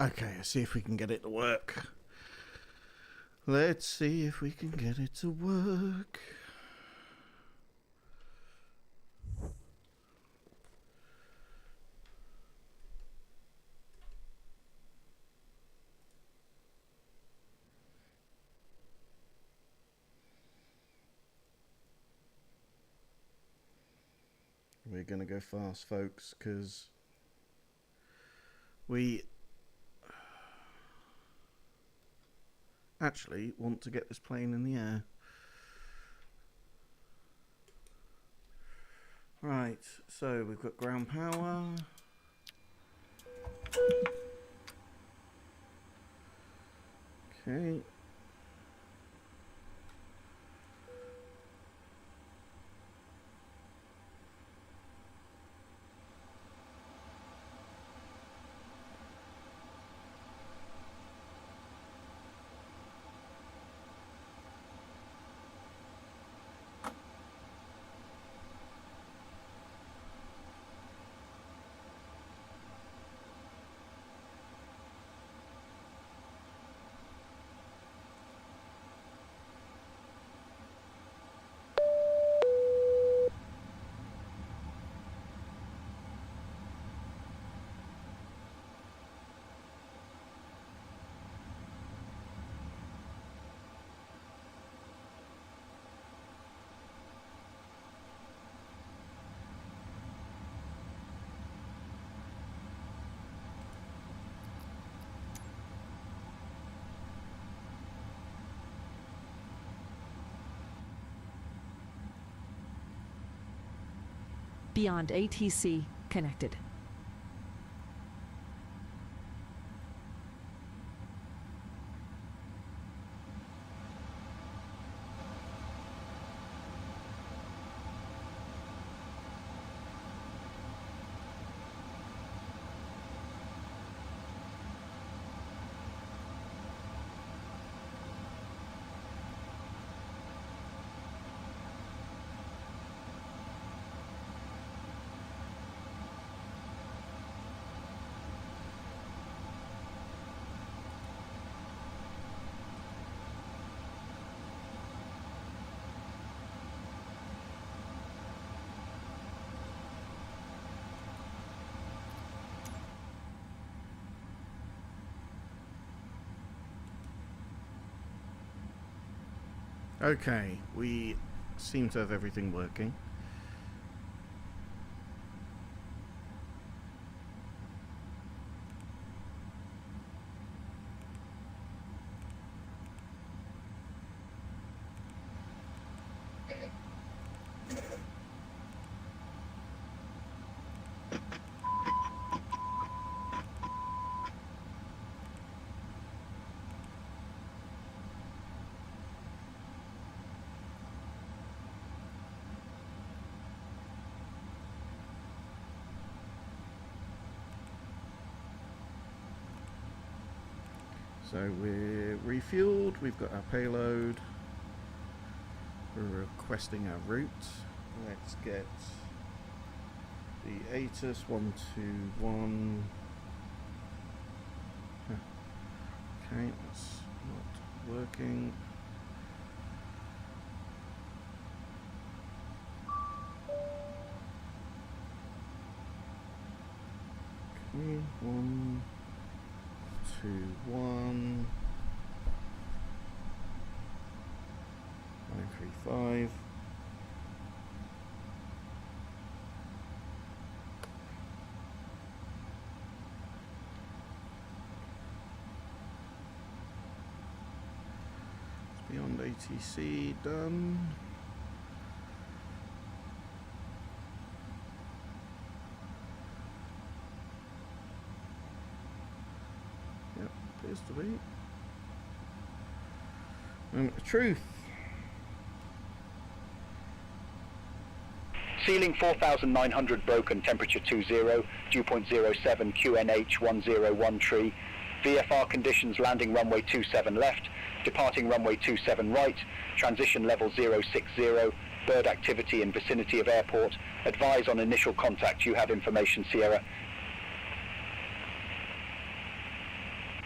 Okay, let's see if we can get it to work. Let's see if we can get it to work. We're going to go fast, folks, because we actually want to get this plane in the air. Right, so we've got ground power. Okay. Beyond ATC connected. Okay, we seem to have everything working. So we're refueled, we've got our payload, we're requesting our route. Let's get the ATIS 121. Okay, that's not working. Okay, 1, 2, 1, 935. It's Beyond ATC done. To be. Moment of truth. Ceiling 4,900 broken, temperature 20, dew point 07, QNH 101 tree. VFR conditions, landing runway 27 left, departing runway 27 right, transition level 060, bird activity in vicinity of airport. Advise on initial contact, you have information, Sierra.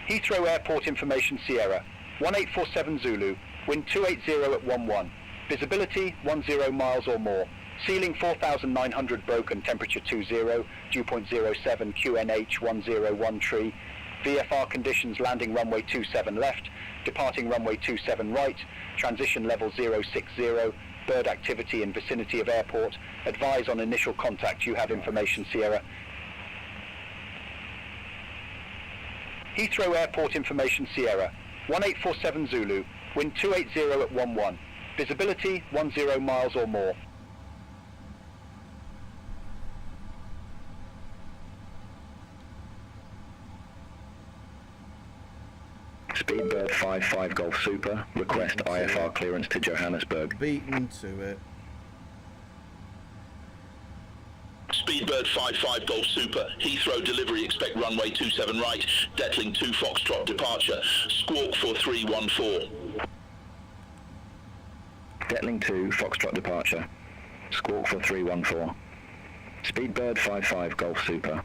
Heathrow Airport information, Sierra. 1847 Zulu, wind 280 at 11. Visibility 10 miles or more. Ceiling 4,900 broken, temperature 20, dew point 07, QNH 101 tree. VFR conditions, landing runway 27 left, departing runway 27 right, transition level 060, bird activity in vicinity of airport. Advise on initial contact, you have information, Sierra. Heathrow Airport information, Sierra. 1847 Zulu, wind 280 at 11. Visibility 10 miles or more. Speedbird 55 Golf Super, request IFR clearance to Johannesburg. Beaten to it. Speedbird 55 Golf Super, Heathrow delivery, expect runway 27 right, Detling 2 Foxtrot departure, squawk for 314. Detling 2 Foxtrot departure, squawk for 314. Speedbird 55 Golf Super.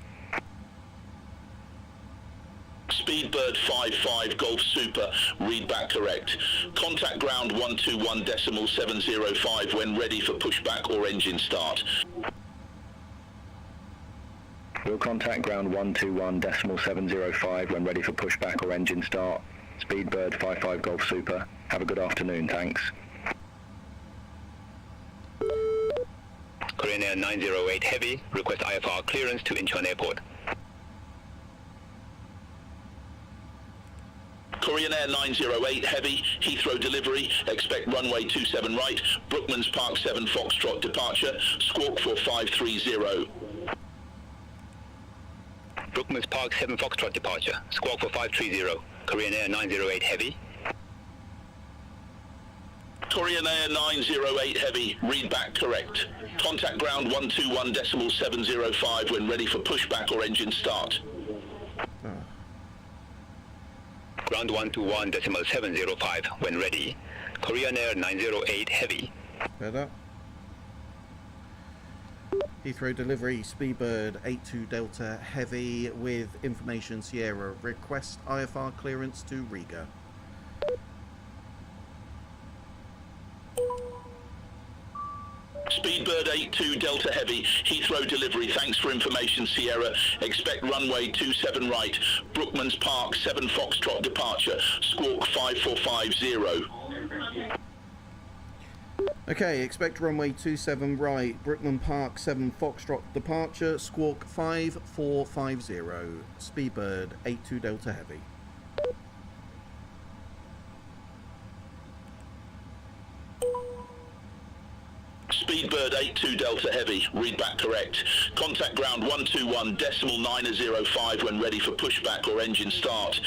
Speedbird 55 Golf Super, read back correct. Contact ground 121.705 when ready for pushback or engine start. We'll contact ground 121.705 when ready for pushback or engine start. Speedbird 55 Golf Super. Have a good afternoon, thanks. Korean Air 908 Heavy, request IFR clearance to Incheon Airport. Korean Air 908 Heavy, Heathrow delivery, expect runway 27 right, Brookmans Park 7 Foxtrot departure, squawk for 530. Brookmans Park 7 Foxtrot departure, squawk for 530. Korean Air 908 Heavy. Korean Air 908 Heavy, read back correct. Contact ground 121.705 when ready for pushback or engine start. Ground 121.705 when ready. Korean Air 908 Heavy. Better. Heathrow delivery, Speedbird 82 Delta Heavy with information Sierra. Request IFR clearance to Riga. Speedbird 82 Delta Heavy, Heathrow delivery, thanks for information Sierra. Expect runway 27 right, Brookmans Park 7 Foxtrot departure, squawk 5450. Okay, expect runway 27 right, Brookman Park 7 Foxtrot departure, squawk 5450. Speedbird 82 Delta Heavy. Speedbird 82 Delta Heavy, read back correct. Contact ground 121.905 when ready for pushback or engine start.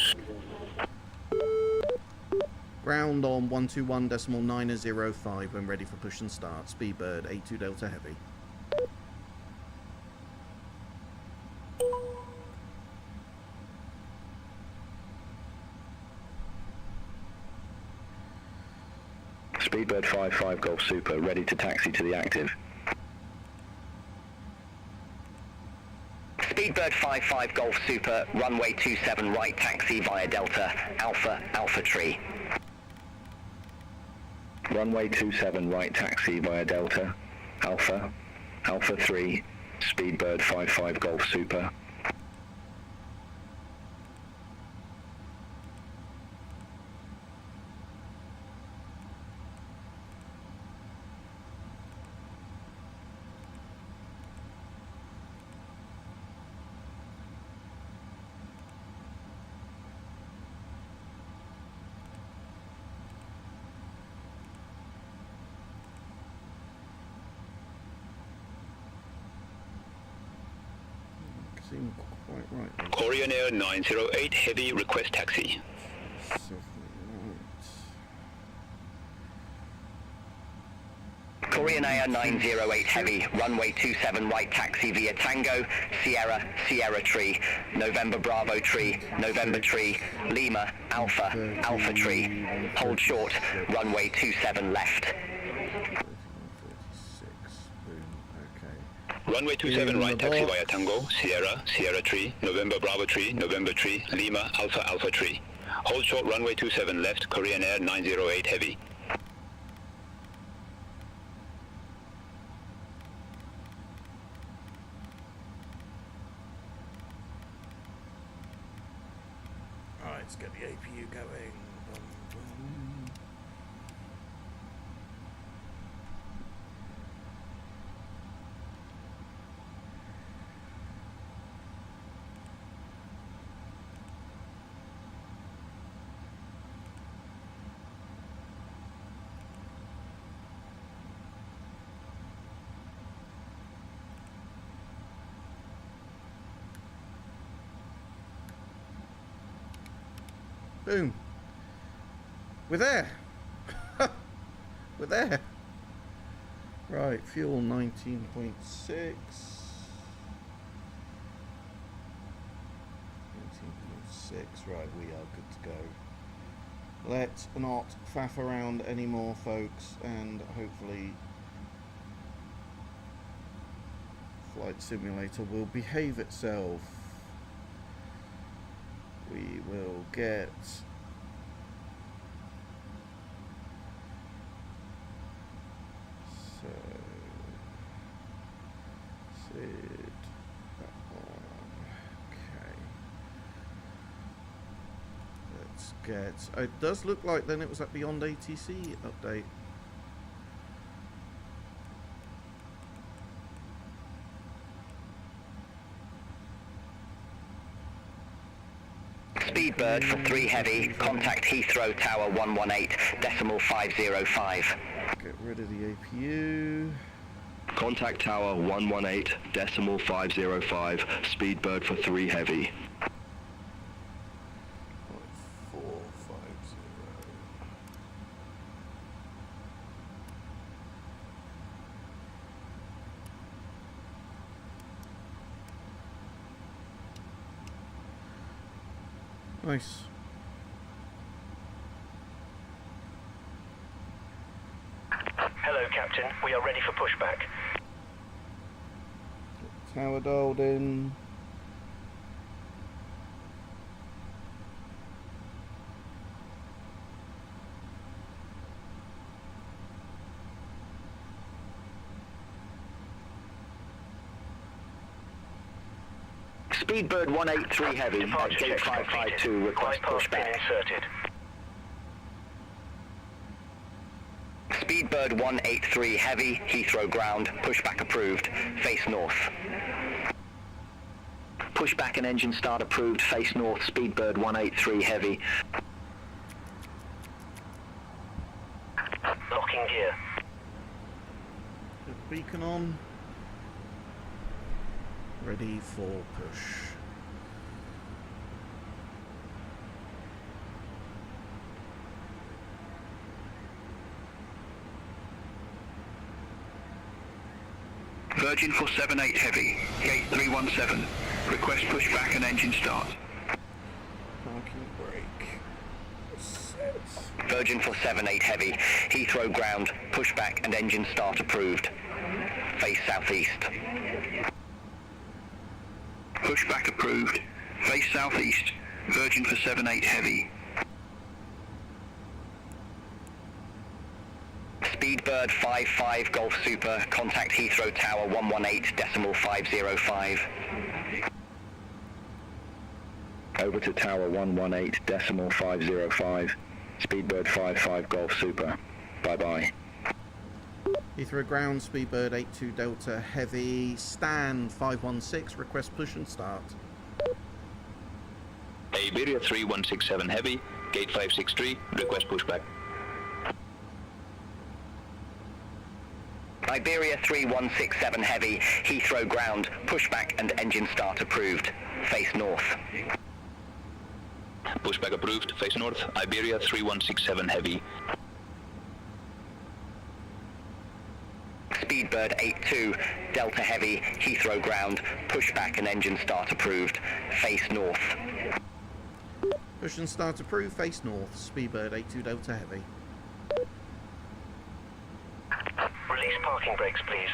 Ground on 121.905 when ready for push and start. Speedbird 82 Delta Heavy. Speedbird 55 Golf Super, ready to taxi to the active. Speedbird 55 Golf Super, runway 27 right taxi via Delta, Alpha Tree. Runway 27 right taxi via Delta, Alpha 3, Speedbird 55 Golf Super. Seem quite right. Korean Air 908 Heavy, request taxi. Korean Air 908 Heavy, runway 27 right taxi via Tango, Sierra Tree, November Bravo Tree, Lima, Alpha Tree. Hold short, runway 27 left. Runway 27 right taxi via Tango, Sierra Tree, November Bravo Tree, Lima, Alpha Tree. Hold short runway 27 left, Korean Air 908 Heavy. Alright, let's get the APU going. Boom. We're there. We're there. Right, fuel 19.6. 19.6, right, we are good to go. Let's not faff around anymore, folks, and hopefully Flight Simulator will behave itself. We will get so Sid that one. Okay. Let's get, it does look like then it was that Beyond ATC update. Speedbird for 3 Heavy, contact Heathrow Tower 118.505. Get rid of the APU. Contact Tower 118.505, Speedbird for 3 Heavy. 450. Nice. Hello, Captain. We are ready for pushback. Tower dialed in. Speedbird 183 Heavy at gate 552, request pushback. Inserted. Speedbird 183 Heavy, Heathrow ground, pushback approved, face north. Pushback and engine start approved, face north, Speedbird 183 Heavy. Locking gear. Put the beacon on. Ready for push. Virgin for 78 Heavy, gate 317. Request pushback and engine start. Parking brake. Set. Virgin for 78 Heavy, Heathrow ground, pushback and engine start approved, face southeast. Pushback approved, face southeast. Virgin for 78 Heavy. Speedbird 55 Golf Super, contact Heathrow Tower 118.505. Over to Tower 118.505, Speedbird 55 Golf Super. Bye-bye. Heathrow ground, Speedbird 82 Delta Heavy, Stan 516, request push and start. Iberia 3167 Heavy, gate 563, request pushback. Iberia 3167 Heavy, Heathrow ground, pushback and engine start approved, face north. Pushback approved, face north, Iberia 3167 Heavy. Speedbird 82 Delta Heavy, Heathrow ground, pushback and engine start approved, face north. Push and start approved, face north, Speedbird 82 Delta Heavy. Release parking brakes, please.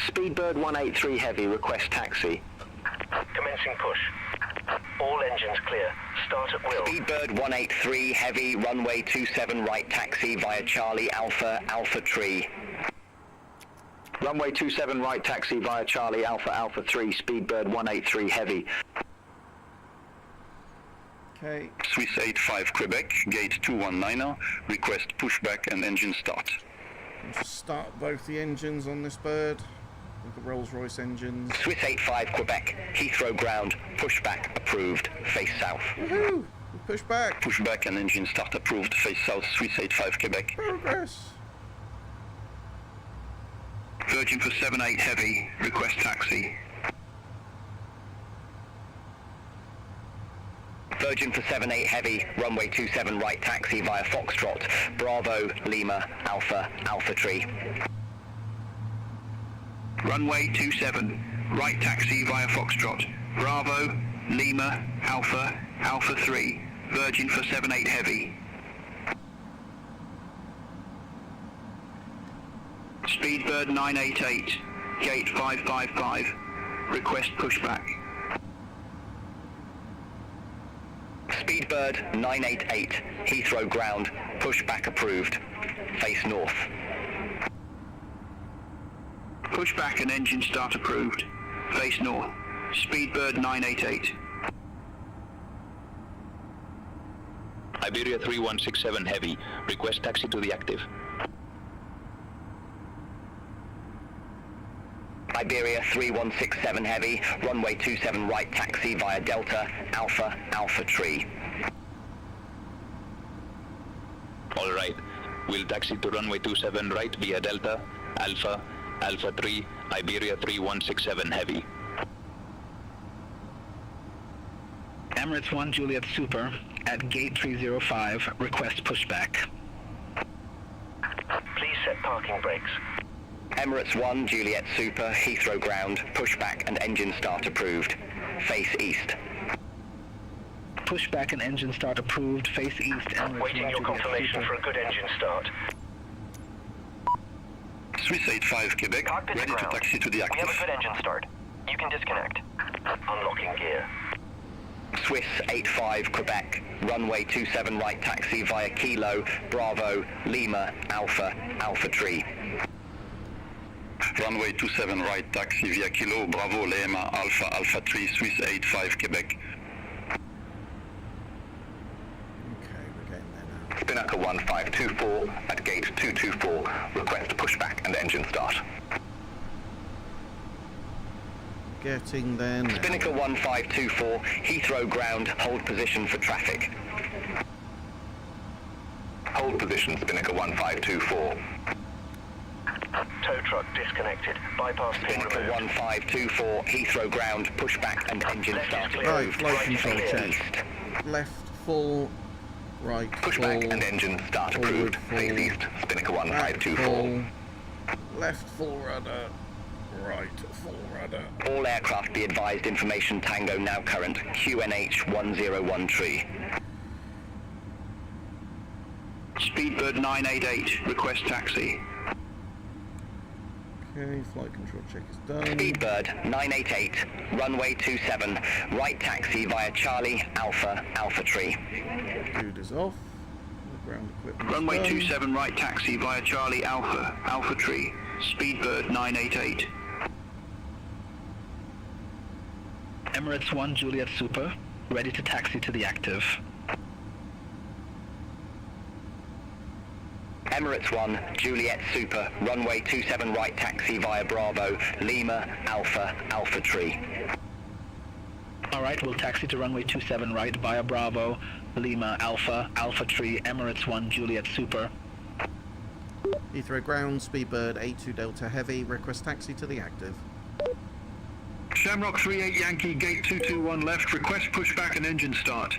Speedbird 183 Heavy, request taxi. Commencing push. All engines clear. Start at will. Speedbird 183 Heavy, runway 27 right taxi via Charlie Alpha, Alpha Tree. Runway 27 right taxi via Charlie Alpha Alpha 3, Speedbird 183 Heavy. Okay. Swiss 85 Quebec, gate 219, request pushback and engine start. Just start both the engines on this bird with the Rolls-Royce engines. Swiss 85 Quebec, Heathrow ground, pushback approved, face south. Woohoo! Push back. Pushback and engine start approved, face south, Swiss 85 Quebec. Progress. Virgin for 78 Heavy, request taxi. Virgin for 78 Heavy, runway 27 right taxi via Foxtrot, Bravo, Lima, Alpha, Alpha Tree. Runway 27, right taxi via Foxtrot, Bravo, Lima, Alpha, Alpha 3, Virgin for 78 Heavy. Speedbird 988, gate 555, request pushback. Speedbird 988, Heathrow ground, pushback approved, face north. Pushback and engine start approved, face north, Speedbird 988. Iberia 3167 Heavy, request taxi to the active. Iberia 3167 Heavy, runway 27 right taxi via Delta, Alpha, Alpha Tree. All right. We'll taxi to runway 27 right via Delta, Alpha, Alpha 3, Iberia 3167 Heavy. Emirates 1 Juliet Super at gate 305, request pushback. Please set parking brakes. Emirates 1 Juliet Super, Heathrow ground, pushback and engine start approved. Face east. Pushback and engine start approved, face east. Emirates Waiting 1 your Juliet confirmation Super. for a good engine start. Swiss 85 Quebec, Cockpit ready to ground. taxi to the We active. have a good engine start. You can disconnect. Unlocking gear. Swiss 85 Quebec, runway 27 right taxi via Kilo, Bravo, Lima, Alpha, Alpha Tree. Runway 27 right taxi via Kilo, Bravo, Lima, Alpha, Alpha 3, Swiss 85 Quebec. Okay, we're getting there now. Spinnaker 1524 at gate 224, request pushback and engine start. Getting there now. Spinnaker 1524, Heathrow ground, hold position for traffic. Hold position, Spinnaker 1524. Tow truck disconnected. Bypass pin Spinnaker removed. 1524, Heathrow ground, pushback and engine Left is start clear. Right, approved. flight control Face check. east. Left full, right Pushback full, and engine start forward approved. full, Face east, Spinnaker back 1524. full, left full rudder, right full rudder. All aircraft be advised information Tango now current, QNH 101 tree. Speedbird 988, request taxi. Okay, flight control check is done. Speedbird 988, runway 27, right taxi via Charlie, Alpha, Alpha Tree. Dude is off. The ground equipment Runway is done. 27 right taxi via Charlie, Alpha, Alpha Tree. Speedbird 988. Emirates 1 Juliet Super, ready to taxi to the active. Emirates 1, Juliet Super, runway 27 right taxi via Bravo, Lima, Alpha, Alpha Tree. Alright, we'll taxi to runway 27 right via Bravo, Lima, Alpha, Alpha Tree, Emirates 1 Juliet Super. Heathrow ground, Speedbird 82 Delta Heavy, request taxi to the active. Shamrock 38 Yankee, gate 221 left, request pushback and engine start.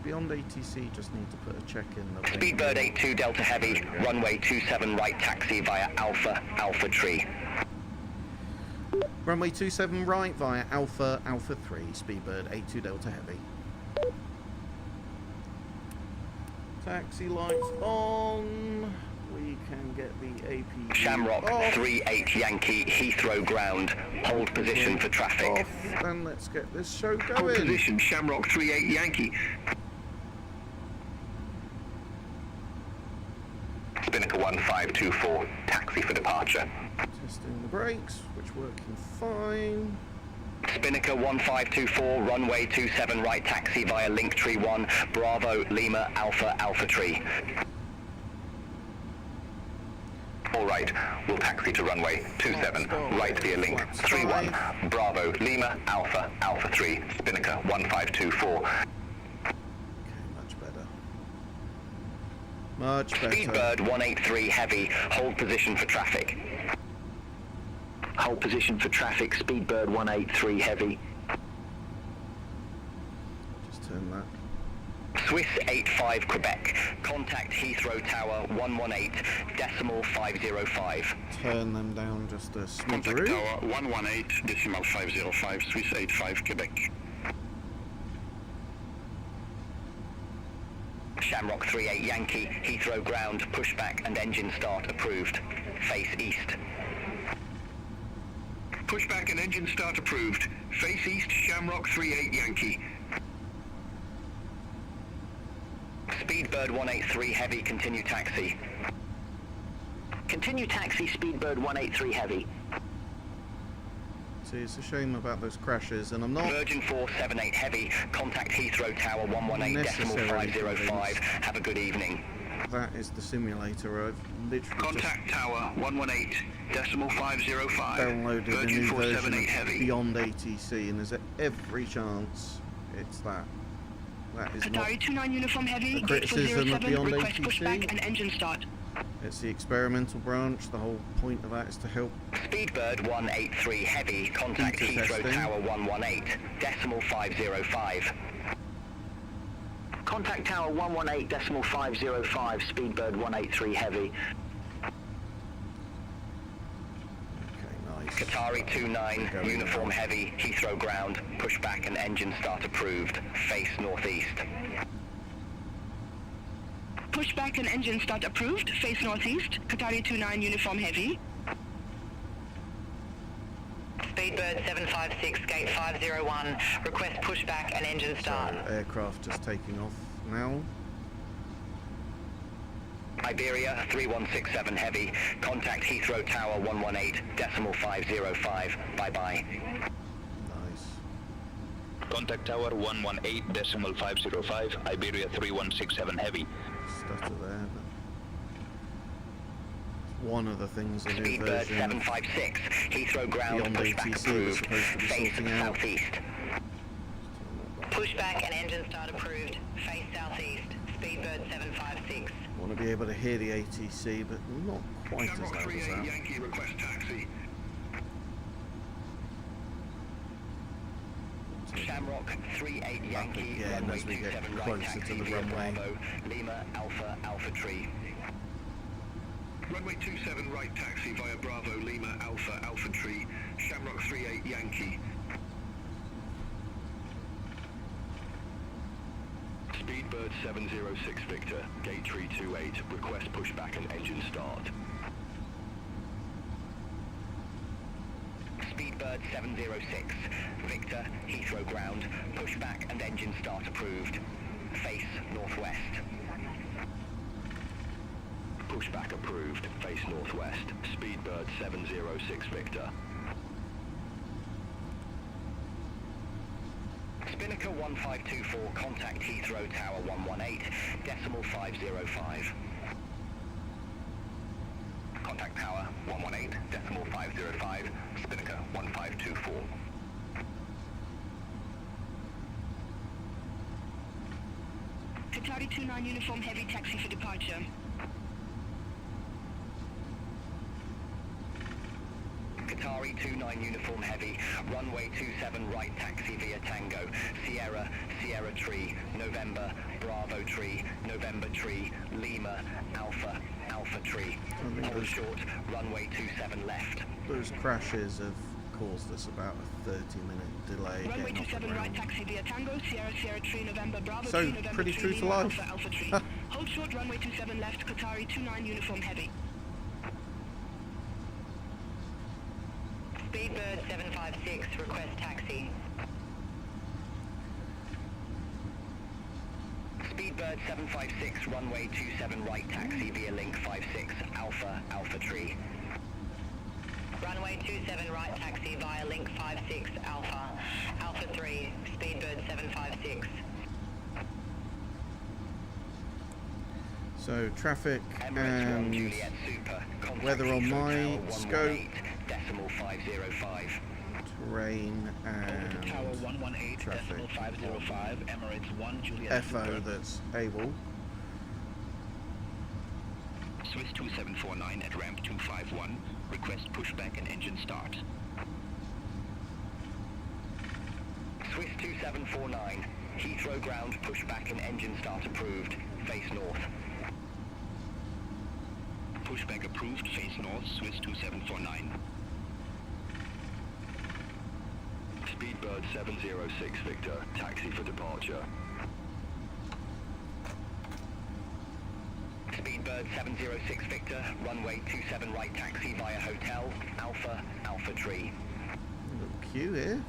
Beyond ATC, just need to put a check in. The Speedbird 82 Delta Heavy, runway 27 right taxi via Alpha, Alpha Tree. Runway 27 right via Alpha, Alpha 3, Speedbird 82 Delta Heavy. Taxi lights on. We can get the AP. Shamrock off. 38 Yankee, Heathrow ground, hold position for traffic. Off, and let's get this show Hold going. position, Shamrock 38 Yankee. Spinnaker 1524, taxi for departure. Testing the brakes, which working fine. Spinnaker 1524, runway 27 right taxi via Linktree 1, Bravo, Lima, Alpha, Alpha Tree. All right, we'll taxi to runway 27, right via Link 31, Bravo, Lima, Alpha, Alpha 3, Spinnaker 1524. Okay, much better. Much better. Speedbird 183 Heavy, hold position for traffic. Hold position for traffic, Speedbird 183 Heavy. Just turn that. Swiss 85 Quebec, contact Heathrow Tower 118, decimal 505. Turn them down just a Contact smidgeroo. Tower 118, decimal 505, Swiss 85 Quebec. Shamrock 38 Yankee, Heathrow ground, pushback and engine start approved. Face east. Pushback and engine start approved. Face east, Shamrock 38 Yankee. Speedbird 183 Heavy, continue taxi. Continue taxi, Speedbird 183 Heavy. See, it's a shame about those crashes, and I'm not Virgin 478 Heavy, contact Heathrow Tower 118, decimal necessarily 505. convinced. Have a good evening. that is the simulator. I've literally Contact Tower 118.505. downloaded a Virgin new version 478 of Heavy. Beyond ATC, and there's every chance it's that. That is not Qatari 29 Uniform Heavy, a gate criticism of 407, Beyond request pushback ATC. and engine start. It's the experimental branch. The whole point of that is to help Speedbird 183 Heavy, contact Beta Heathrow testing. Tower 118, decimal 505. Contact Tower 118.505, Speedbird 183 Heavy. Qatari 29, Uniform Heavy, Heathrow ground, pushback and engine start approved, face northeast. Pushback and engine start approved, face northeast. Qatari 29 Uniform Heavy. Speedbird 756, gate 501, request pushback and engine start. So, aircraft just taking off now. Iberia 3167 Heavy, contact Heathrow Tower 118, decimal 505, bye-bye. Nice. Contact Tower 118.505, Iberia 3167 Heavy. Stutter there, but it's one of the things the new Speedbird version 756, Heathrow ground, Beyond pushback ATC was approved, supposed to be face sorting out. southeast. Pushback and engine start approved, face southeast. Speedbird 756. Want to be able to hear the ATC, but not quite as loud as that. Yankee request taxi. Shamrock 38 Yankee, again runway as we get 27 right closer taxi to the via runway. Bravo, Lima Alpha, Alpha Tree. Runway 27 right taxi via Bravo, Lima Alpha, Alpha Tree. Shamrock 38 Yankee. Speedbird 706 Victor, gate 328, request pushback and engine start. Speedbird 706, Victor, Heathrow ground, pushback and engine start approved. Face northwest. Pushback approved, face northwest. Speedbird 706 Victor. Spinnaker 1524, contact Heathrow Tower 118, decimal 505. Contact Tower 118, decimal 505, Spinnaker 1524. Qatari 29 Uniform Heavy, taxi for departure. Qatari 29 Uniform Heavy, runway 27 right taxi via Tango, Sierra, Sierra Tree, November, Bravo Tree, November Tree, Lima, Alpha, Alpha Tree. Hold short, runway 27 left. Those crashes have caused us about a 30-minute delay Runway getting off the 27 right ground. taxi via Tango, Sierra, Sierra Tree, November, Bravo So, Tree, November pretty Tree, true to Lima, life. Alpha, Alpha Tree. Hold short, runway 27 left, Qatari 29 Uniform Heavy. Speedbird 756, request taxi. Speedbird 756, runway 27 right taxi via link 56, Alpha, Alpha Tree. Runway 27 right taxi via link 56, Alpha, Alpha 3, Speedbird 756. So traffic Emirates 1 and Juliet Super, contact weather on Heathrow my Tower scope, 118, decimal 505. terrain Over to Tower and 118, traffic. decimal 505, Emirates 1 Juliet FO Super. that's able. Swiss 2749 at ramp 251, request pushback and engine start. Swiss 2749, Heathrow ground, pushback and engine start approved, face north. Pushback approved, face north, Swiss 2749. Speedbird 706 Victor, taxi for departure. Speedbird 706 Victor, runway 27 right taxi via hotel, Alpha, Alpha Tree. Little queue here.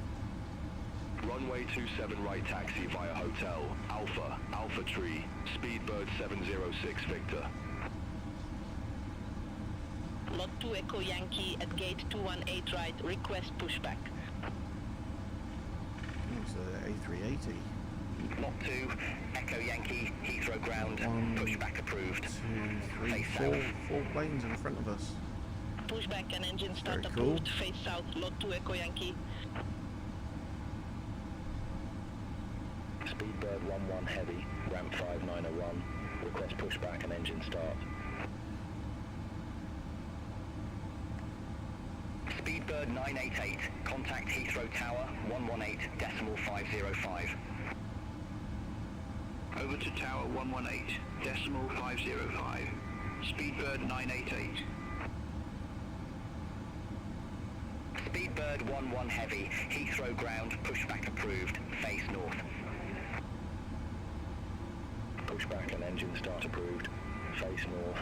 Runway 27 right taxi via hotel, Alpha, Alpha Tree. Speedbird 706 Victor. Lot 2 Echo Yankee at gate 218 right, request pushback. It's a A380. Lot 2, Echo Yankee, Heathrow ground, pushback approved. 2, 3, Face 4, south. 4 planes in front of us. Pushback and engine start Very cool. approved. Face south. Lot 2 Echo Yankee. Speedbird 11 heavy, ramp 5901. Request pushback and engine start. Speedbird 988, contact Heathrow Tower 118.505. Over to Tower 118.505. Speedbird 988. Speedbird 11 heavy, Heathrow ground, pushback approved, face north. Pushback and engine start approved. Face north.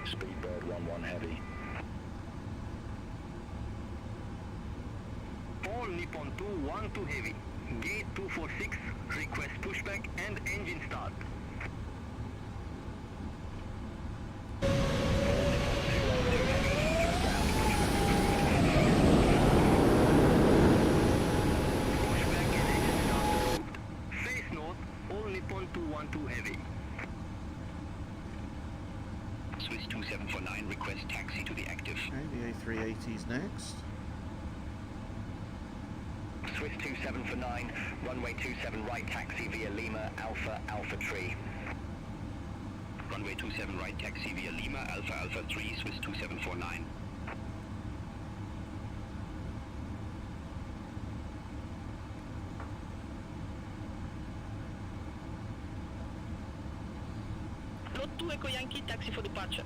Speedbird 11 heavy. All Nippon 212 heavy. Gate 246, request pushback and engine start. Face north, all Nippon 212 heavy. Swiss 2749, request taxi to the active. Okay, the A380's next. Swiss 2749, runway 27 right taxi via Lima, Alpha, Alpha Tree. Runway 27 right taxi via Lima, Alpha Alpha 3, Swiss 2749. Lot 2 Echo Yankee, taxi for departure.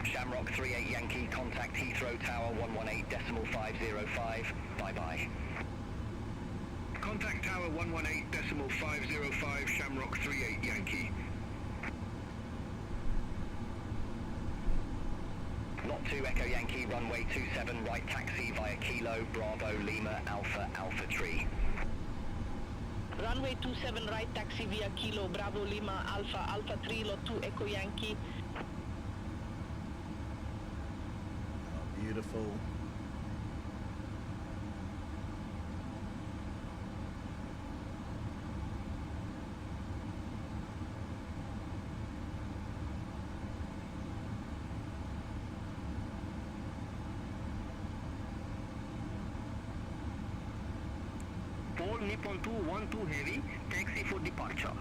Shamrock 38 Yankee, contact Heathrow Tower 118.505. Bye-bye. Contact Tower 118.505, Shamrock 38 Yankee. Lot 2 Echo Yankee, runway 27 right taxi via Kilo, Bravo, Lima, Alpha, Alpha Tree. Runway 27 right taxi via Kilo, Bravo, Lima, Alpha, Alpha 3, Lot 2 Echo Yankee. Beautiful. All Nippon 212 heavy, taxi for departure.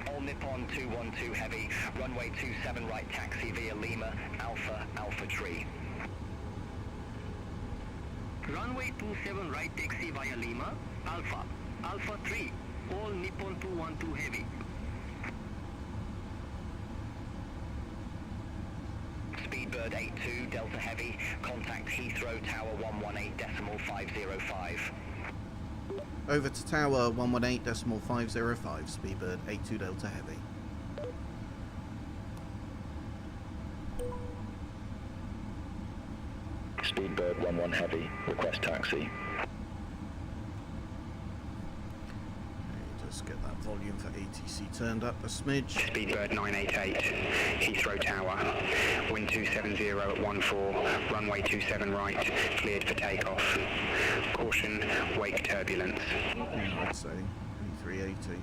All Nippon 212 heavy, runway 27 right taxi via Lima, Alpha, Alpha Tree. Runway 27 right taxi via Lima, Alpha, Alpha 3, all Nippon 212 heavy. Speedbird 82 Delta Heavy, contact Heathrow Tower 118.505. Over to Tower 118.505, Speedbird 82 Delta Heavy. Speedbird 11 heavy, request taxi. Just get that volume for ATC turned up a smidge. Speedbird 988, Heathrow Tower, wind 270 at 14, runway 27 right, cleared for takeoff. Caution, wake turbulence. Yeah, I'd say 380.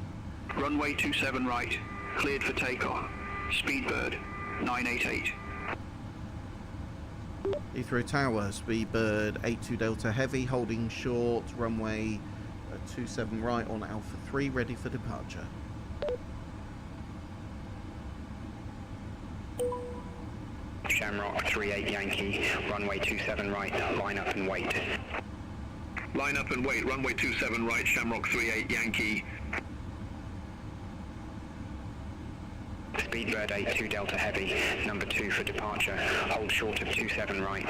Runway 27 right, cleared for takeoff. Speedbird 988. Heathrow Tower, Speedbird 82 Delta Heavy, holding short, runway 27 right on Alpha 3, ready for departure. Shamrock 38 Yankee, runway 27 right, line up and wait. Line up and wait, runway 27 right, Shamrock 38 Yankee. Speedbird 82 Delta Heavy, number 2 for departure, hold short of 27 right.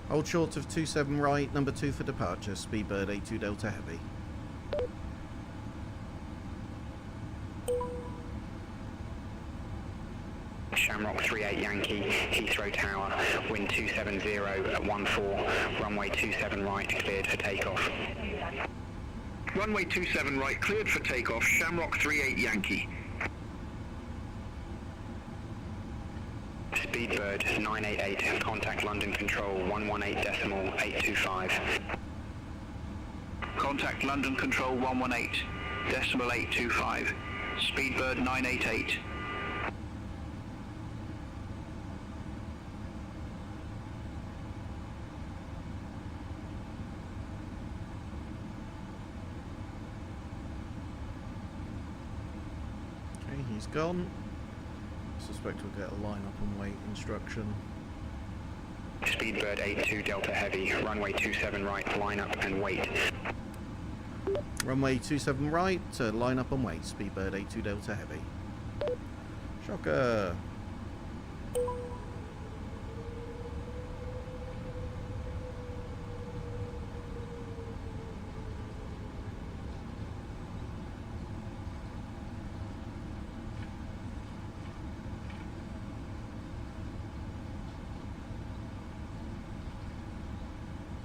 Hold short of 27 right, number 2 for departure, Speedbird 82 Delta Heavy. Shamrock 38 Yankee, Heathrow Tower, wind 270 at 14, runway 27 right, cleared for takeoff. Runway 27 right, cleared for takeoff, Shamrock 38 Yankee. Speedbird 988, contact London Control 118.825. Contact London Control 118.825. Speedbird 988. Okay, he's gone. Suspect we'll get a line up and wait instruction. Speedbird 82 Delta Heavy, runway 27 right, line up and wait. Runway 27 right, line up and wait. Speedbird 82 Delta Heavy. Shocker.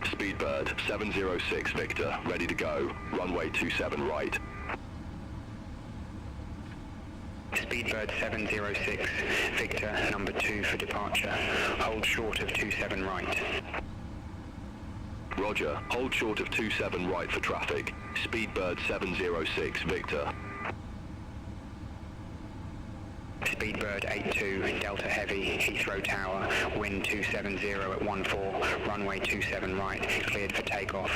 Speedbird 706 Victor, ready to go. Runway 27 right. Speedbird 706, Victor, number 2 for departure. Hold short of 27 right. Roger, hold short of 27 right for traffic. Speedbird 706 Victor. Speedbird 82 Delta Heavy, Heathrow Tower, wind 270 at 14, runway 27 right, cleared for takeoff.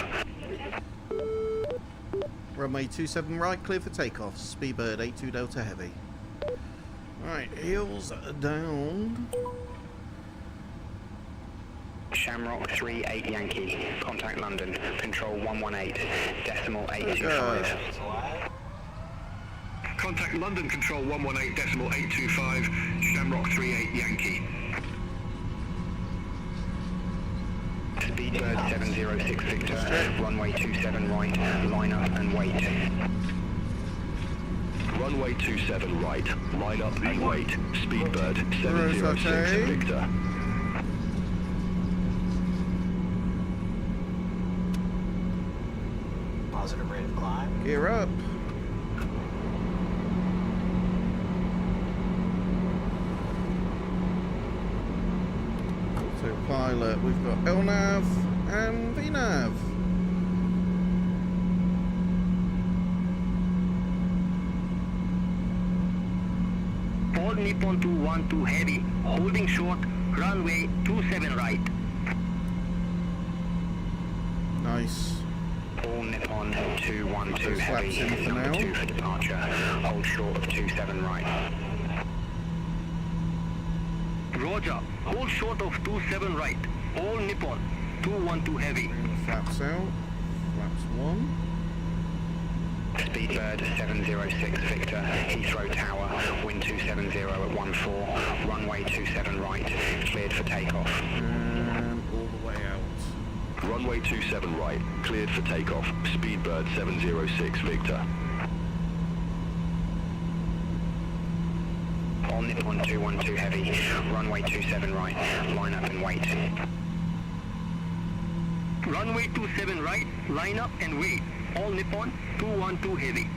Runway 27 right, clear for takeoff. Speedbird 82 Delta Heavy. Alright, heels down. Shamrock 38 Yankee, contact London, control 118.825. Contact London Control 118.825, Shamrock 38 Yankee. Speedbird 706 Victor, runway 27 right, line up and wait. Runway 27 right, line up and wait. Speedbird 706 Victor. Positive rate of climb. Gear up. Pilot, we've got LNAV and VNAV. All Nippon 212 heavy, holding short, runway 27 right. Nice. All Nippon 212 heavy, number 2 for departure. Hold short of 27 right. Roger, hold short of 27 right. All Nippon 212 heavy. Flaps out. Flaps 1. Speedbird 706 Victor, Heathrow Tower, wind 270 at 14, runway 27 right, cleared for takeoff. And all the way out. Runway 27 right, cleared for takeoff. Speedbird 706 Victor. All Nippon 212 heavy, runway 27 right, line up and wait. Runway 27 right, line up and wait. All Nippon 212 heavy.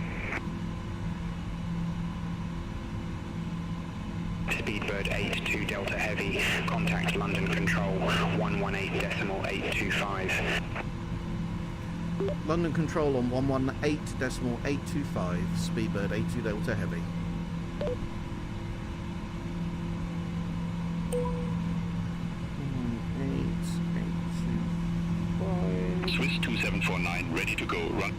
Speedbird 82 Delta Heavy, contact London Control 118.825. London Control on 118.825. Speedbird 82 Delta Heavy. Swiss 2749, ready to go. Run.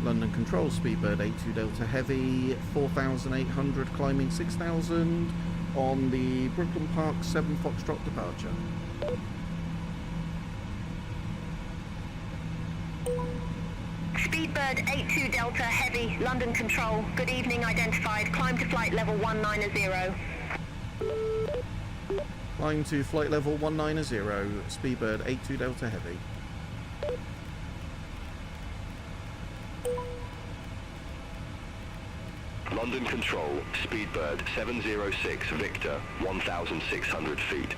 London Control, Speedbird 82 Delta Heavy, 4,800, climbing 6,000 on the Brooklyn Park 7 Foxtrot departure. Speedbird 82 Delta Heavy, London Control, good evening, identified, climb to flight level 190. Climb to flight level 190, Speedbird 82 Delta Heavy. London Control, Speedbird 706 Victor, 1,600 feet.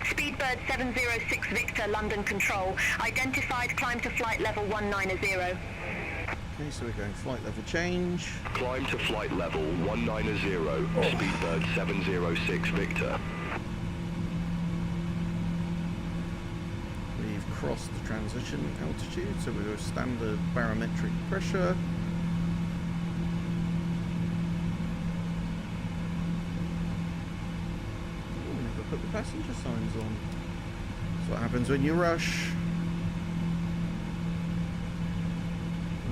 Speedbird 706 Victor, London Control, identified, climb to flight level 190. Okay, so we're going flight level change. Climb to flight level 190, Speedbird 706 Victor. We've crossed the transition altitude, so we're at standard barometric pressure. Ooh, never put the passenger signs on. That's what happens when you rush.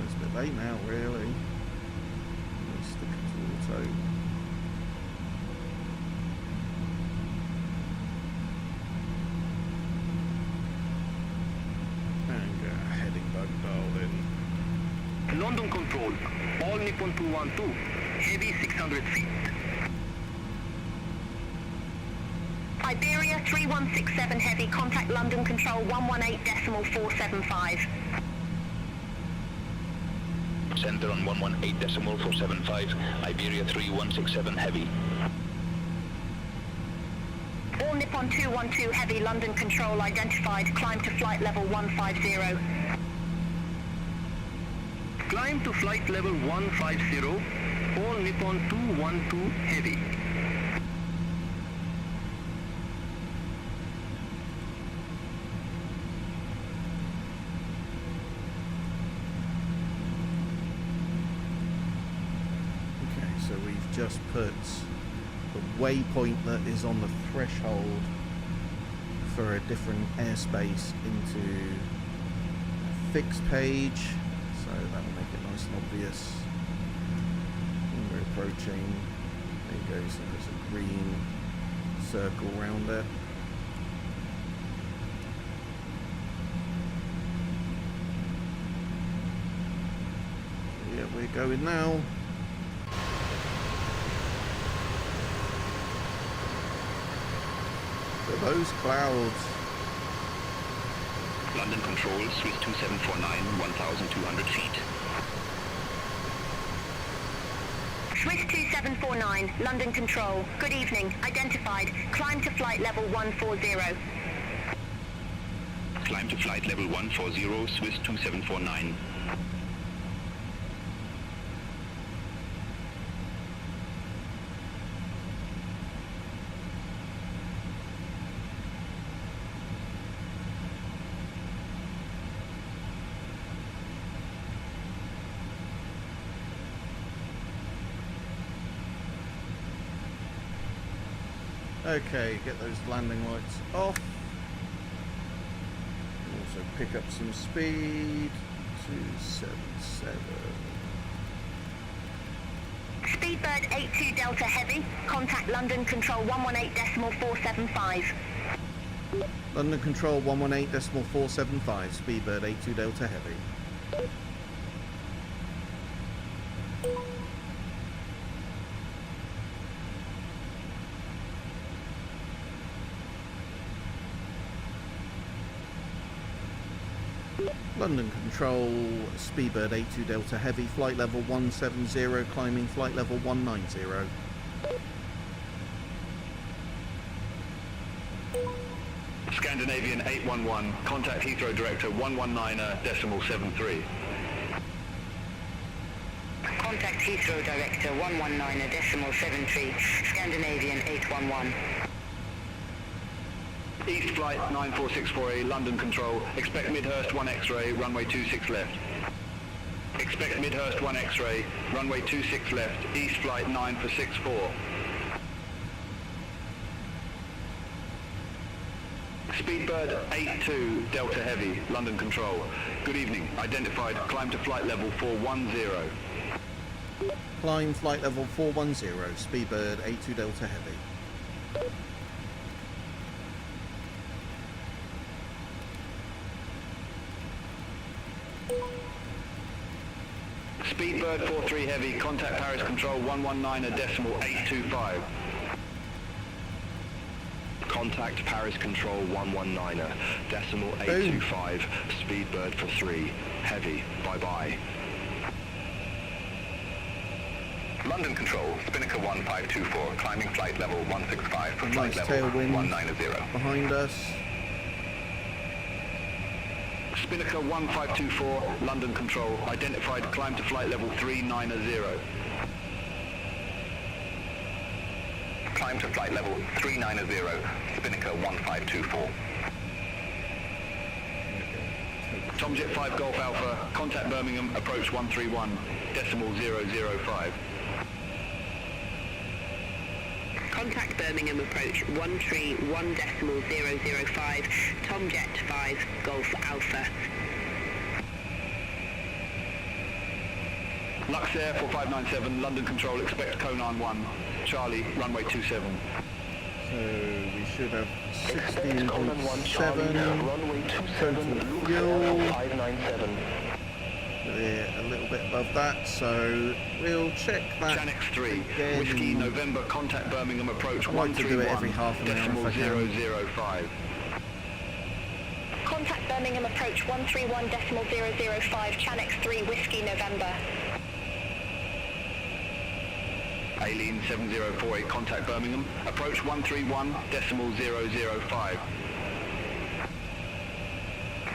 It's a bit late now, really. Let's stick it to auto. Heading bug dialed in. London Control, all Nippon 212, heavy 600 feet. Iberia 3167 Heavy, contact London Control 118.475. Center on 118.475, Iberia 3167 Heavy. All Nippon 212 Heavy, London Control identified, climb to flight level 150. Climb to flight level 150, all Nippon 212 Heavy. So we've just put the waypoint that is on the threshold for a different airspace into a fixed page, so that will make it nice and obvious when we're approaching. There you go, so there's a green circle around it. Yeah, we're going now. Those clouds. London Control, Swiss 2749, 1,200 feet. Swiss 2749, London Control. Good evening. Identified. Climb to flight level 140. Climb to flight level 140, Swiss 2749. Okay, get those landing lights off. Also pick up some speed. 277. Speedbird 82 Delta Heavy, contact London Control 118.475. London Control 118.475, Speedbird 82 Delta Heavy. London Control, Speedbird 82 Delta Heavy, flight level 170, climbing flight level 190. Scandinavian 811, contact Heathrow Director 119.73. Contact Heathrow Director 119.73, Scandinavian 811. East flight 94648, London Control, expect Midhurst 1 X-ray, runway 26 left. Expect Midhurst 1 X-ray, runway 26 left, east flight 9464. Speedbird 82 Delta Heavy, London Control. Good evening, identified, climb to flight level 410. Climb flight level 410, Speedbird 82 Delta Heavy. Speedbird 43 Heavy, contact Paris Control 119.825. Contact Paris Control 119.825, Speedbird for 3, Heavy, bye-bye. London Control, Spinnaker 1524, climbing flight level 165 for flight Nice level tailwind 190. behind us. Spinnaker 1524, London Control, identified climb to flight level 390. Climb to flight level 390, Spinnaker 1524. Tomjet 5 Golf Alpha, contact Birmingham, approach 131, decimal 005. Contact Birmingham approach 131.005, Tomjet 5 Golf Alpha. Luxair 4597, London Control, expect Conan 1, Charlie, runway 27. So we should have 16.7 runway 27 fuel. 597. We're a little bit above that, so we'll check that. Chanex 3, again. Whiskey November, contact Birmingham approach I like to do it 131, every half an hour decimal if I can. 005. Contact Birmingham approach 131.005, Chanex 3 Whiskey November. Aileen 7048, contact Birmingham, approach 131.005.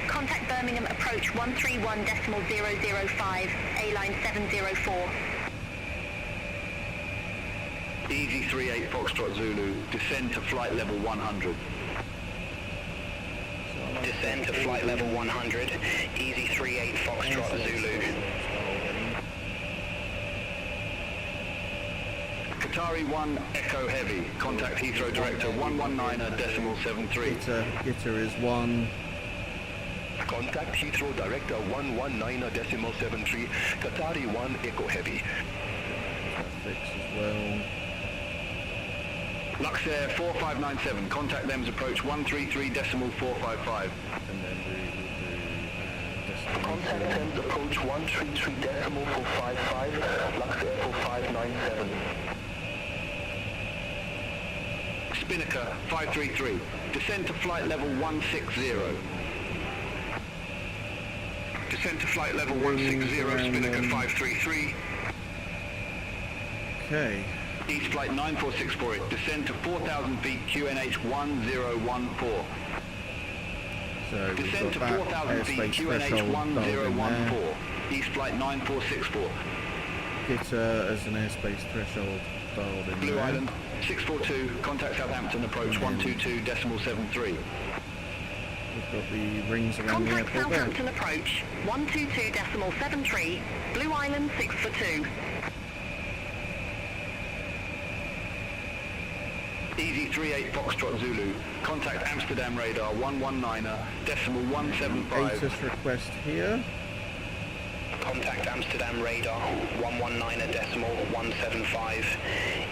Contact Birmingham approach 131.005, A-line 704. Easy 38 Foxtrot Zulu, descend to flight level 100. Descend to flight level 100, Easy 38 Foxtrot Zulu. Qatari 1 Echo Heavy, contact Heathrow Director 119.73. Gitter is 1. Contact Heathrow Director 119.73, Qatari 1 Echo Heavy. That fix as well. Luxair 4597, contact them's approach 133.455. And then we will do Contact them's approach 133.455, Luxair 4597. Spinnaker 533, descend to flight level 160. Descend to flight level 160, Spinnaker 533. Okay. East flight 94648, descend to 4,000 feet, QNH 1014. So Descend to we've got 4,000 feet, QNH 1014. East flight 9464. Gitter as an airspace threshold dialed in Blue there. Island 642, contact Southampton approach 122.73. We've got the rings around the Contact airport there. Southampton approach 122.73, Blue Island 6 for 2. Easy 38 Foxtrot Zulu, contact Amsterdam radar 119.175. ATIS request here. Contact Amsterdam radar 119.175,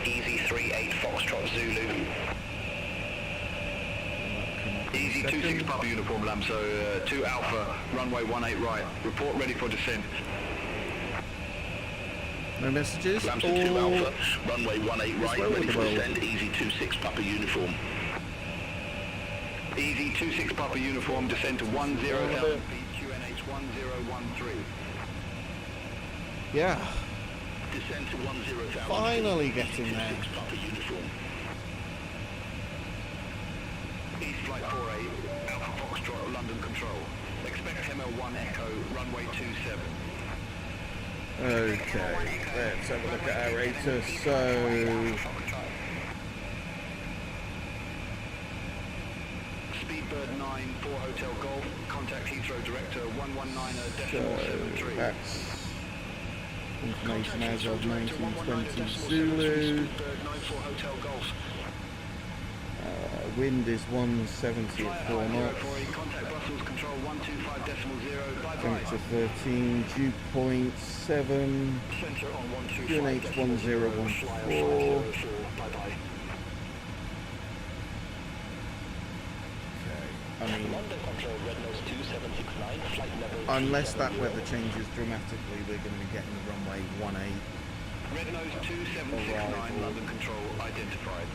Easy 38 Foxtrot Zulu. Easy 26 Papa uniform Lamso, 2 Alpha, runway 18 right, report ready for descent. No messages? Lamso 2 Alpha, runway 18 right, well ready with for the descent, Easy 26 Papa uniform. Easy 26 Papa uniform, descend to 10,000 feet, QNH 1013. Yeah. Descend to 10,000 Finally getting there. Papa uniform. East flight 48, Alpha Foxtrot, London Control. Expect ML1 Echo, runway 27. Okay, let's have a look at our ATIS. So, Speedbird 9, 4 Hotel Golf, contact Heathrow Director 119.73. That's information as of 1920 Zulu. Wind is 170 at 4 knots. Contact Brussels Control 125.0. Bye bye. Temperature 13, dew point 7, QNH 1014. I mean, unless that weather changes dramatically, we're going to be getting the runway 18. Red nose 2769, London Control identified.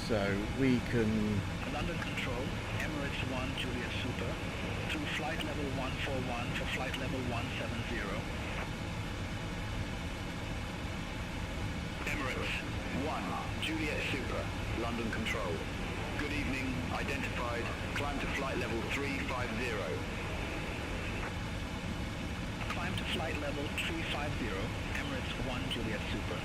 So we can... London Control, Emirates 1 Juliet Super, through flight level 141 for flight level 170. Emirates 1 Juliet Super, London Control. Good evening, identified, climb to flight level 350. Climb to flight level 350, Emirates 1 Juliet Super.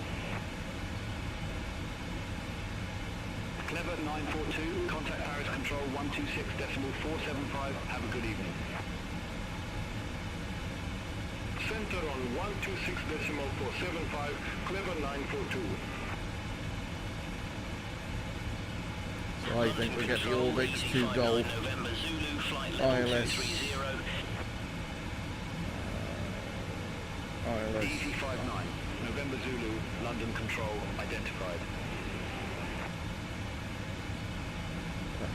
Clever 942, contact Paris Control 126.475, have a good evening. Center on 126.475, Clever 942. So I think we get the Orvix to Golf, ILS, Easy 59, November Zulu, London Control, identified.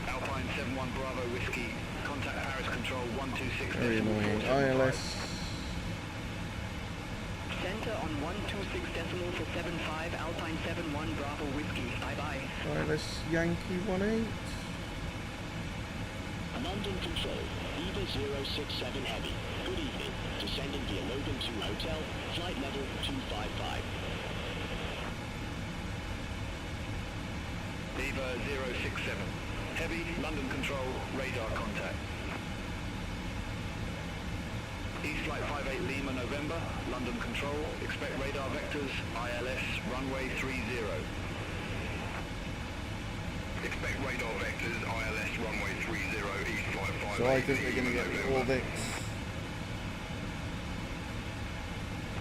Alpine 71 Bravo Whiskey, contact Paris Control 126. Very annoying. ILS. Center on 126.475, Alpine 71 Bravo Whiskey. Bye-bye. ILS Yankee 18. London Control, Viva 067 Heavy. Good evening. Descending via Logan 2 Hotel, flight level 255. Viva 067. Heavy, London Control, radar contact. East Flight 58 Lima, November, London Control, expect radar vectors, ILS, runway 30. Expect radar vectors, ILS, runway 30, East Flight 58 So I think we're going to get the Orvix.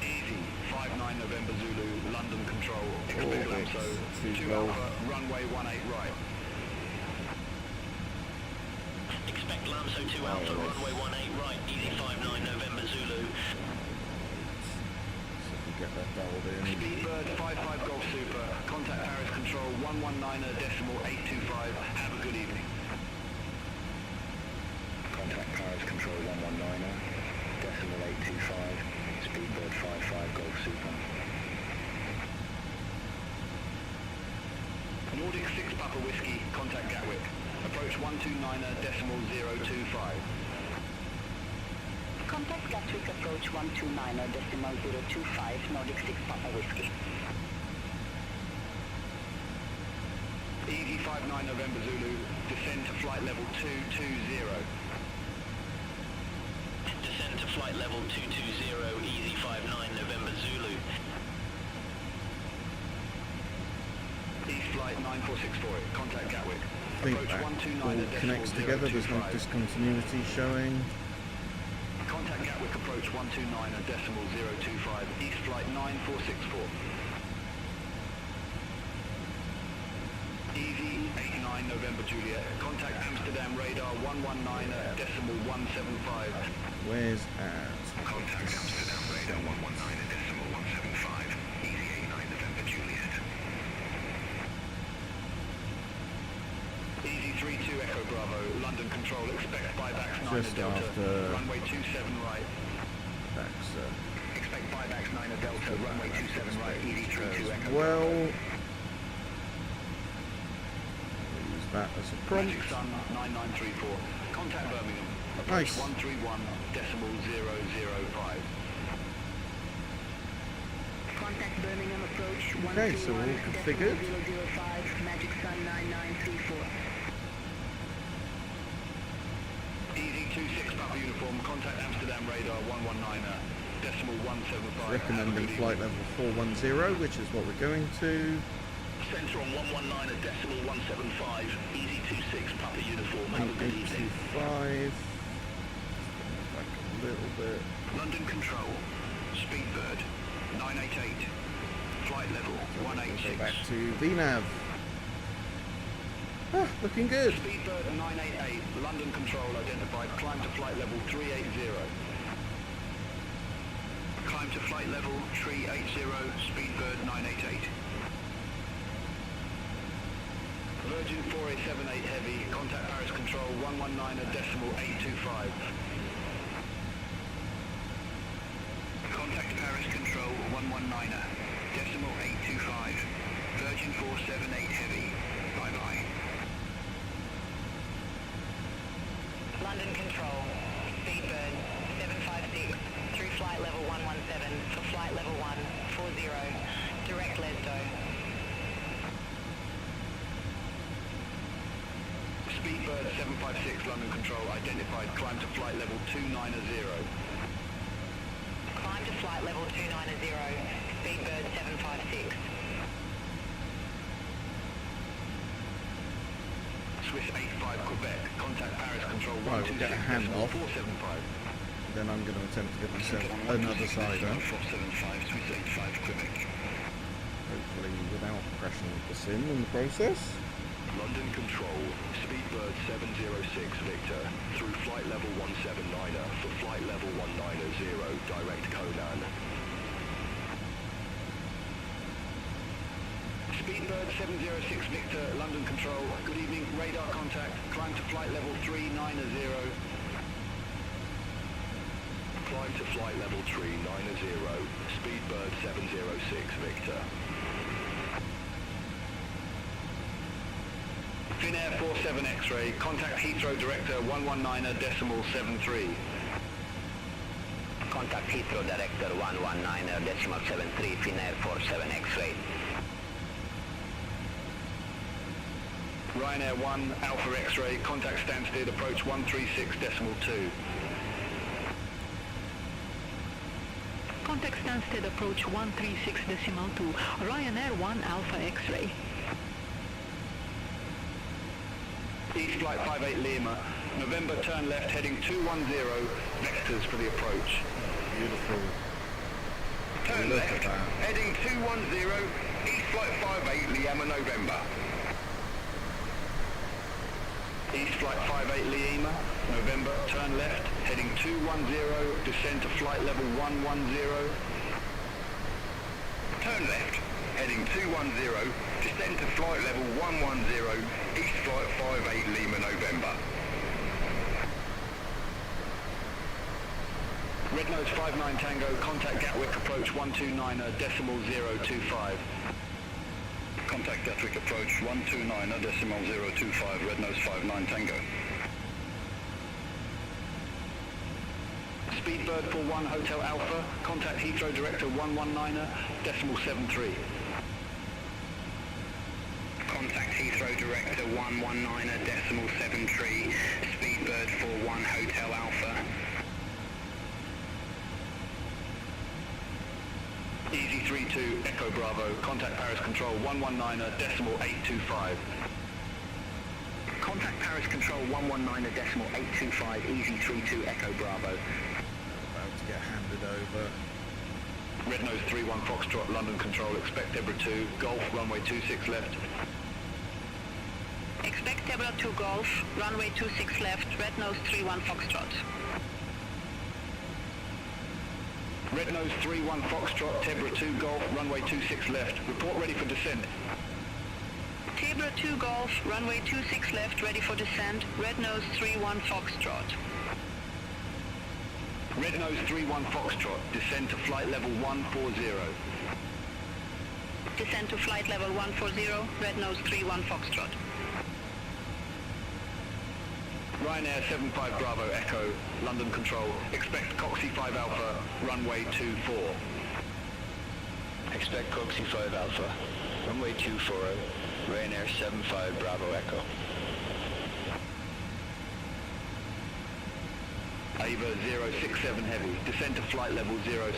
Easy, 59 November Zulu, London Control, expect Orvix Lamso, to 2 Golf. Alpha, runway 18 right. Expect Lamso 2 Alpha, runway 18 right, easy 59 November Zulu. Get that dialed in. Speedbird 55 Golf Super, contact Paris Control 119.825, have a good evening. Contact Paris Control 119.825, Speedbird 55 Golf Super. Nordic 6 Papa Whiskey, contact Gatwick. Approach 129.025. Contact Gatwick approach 129.025, Nordic 6 Papa Whiskey. Easy 59 November Zulu, descend to flight level 220. Descend to flight level 220, easy 59 November Zulu. East flight 9464, contact Gatwick. I think Approach that 129.025. all connects together, there's no discontinuity showing. Contact Gatwick approach 129.025, East flight 9464. Easy 89 November Juliet, contact Amsterdam radar 119.175. Where's at? Contact Amsterdam radar 119.175, easy 89 November Juliet. Easy 32 Echo Bravo, London Control, expect buybacks 9 Just Delta, after runway 27 right. That's Expect buybacks 9 Delta, runway 27 right, easy 32 Echo well. Bravo. Use that as a prompt. Magic Sun 9934, contact Birmingham, approach Nice. 131.005. Contact Birmingham approach Okay, so we're all configured. 131.005, Magic Sun 9934. Easy 26 Papa Uniform, contact Amsterdam radar 119.175. Recommending flight level 410, which is what we're going to. Center on 119.175, easy 26 Papa Uniform, have a good evening. 825. Back a little bit. London Control, Speedbird 988, flight level Go 186. back to VNAV. Ah, looking good. Speedbird 988, London Control identified, climb to flight level 380. Climb to flight level 380, Speedbird 988. Virgin 4878 Heavy, contact Paris Control 119.825. Contact Paris Control 119.825. Virgin 478 Heavy, bye-bye. London Control, Speedbird 756, through flight level 117 for flight level 140, direct Lesdo. Speedbird 756 London Control identified climb to flight level 290. Climb to flight level 290, Speedbird 756. Swiss 85 Quebec, contact Paris Control Right, we'll get a hand off. 475. Then I'm going to attempt to get myself another sider. 475, Swiss 85 Quebec. Hopefully without crashing the sim in the process. London Control, Speedbird 706 Victor, through flight level 179er for flight level 190, direct Conan. Speedbird 706 Victor, London Control, good evening, radar contact, climb to flight level 390. Climb to flight level 390, Speedbird 706 Victor. Finnair 47 X-ray, contact Heathrow Director 119.73. Contact Heathrow Director 119.73, Finnair 47 X-ray. Ryanair 1 Alpha X-ray, contact Stansted, approach 136.2. Contact Stansted, approach 136.2, Ryanair 1 Alpha X-ray. East flight 58 Lima, November turn left heading 210, vectors for the approach. Beautiful. Turn Look left, at that. heading 210, East flight 58 Lima, November. East flight 58 Lima, November turn left heading 210, descend to flight level 110. Turn left, heading 210, descend to flight level 110, East flight 58 Lima, November. Red Nose 59 Tango, contact Gatwick, approach 129.025. Contact Gatwick, approach 129.025, Red Nose 59 Tango. Speedbird 41 Hotel Alpha, contact Heathrow Director 119.73. Contact Heathrow Director 119.73, Speedbird 41 Hotel Alpha. Easy 32 Echo Bravo, contact Paris Control 119.825. Contact Paris Control 119.825, Easy 32 Echo Bravo. About to get handed over. Red Nose 31 Foxtrot, London Control, expect Debra 2, Golf, runway 26 left. Expect Debra 2 Golf, runway 26 left, Red Nose 31 Foxtrot. Red Nose 31 Foxtrot, Debra 2 Golf, runway 26 left, report ready for descent. Debra 2 Golf, runway 26 left, ready for descent, Red Nose 31 Foxtrot. Red Nose 31 Foxtrot, descend to flight level 140. Descend to flight level 140, Red Nose 31 Foxtrot. Ryanair 75 Bravo Echo, London Control, expect Coxie 5 Alpha, runway 24. Expect Coxie 5 Alpha, runway 24, Ryanair 75 Bravo Echo. Ava 067 Heavy, descend to flight level 070.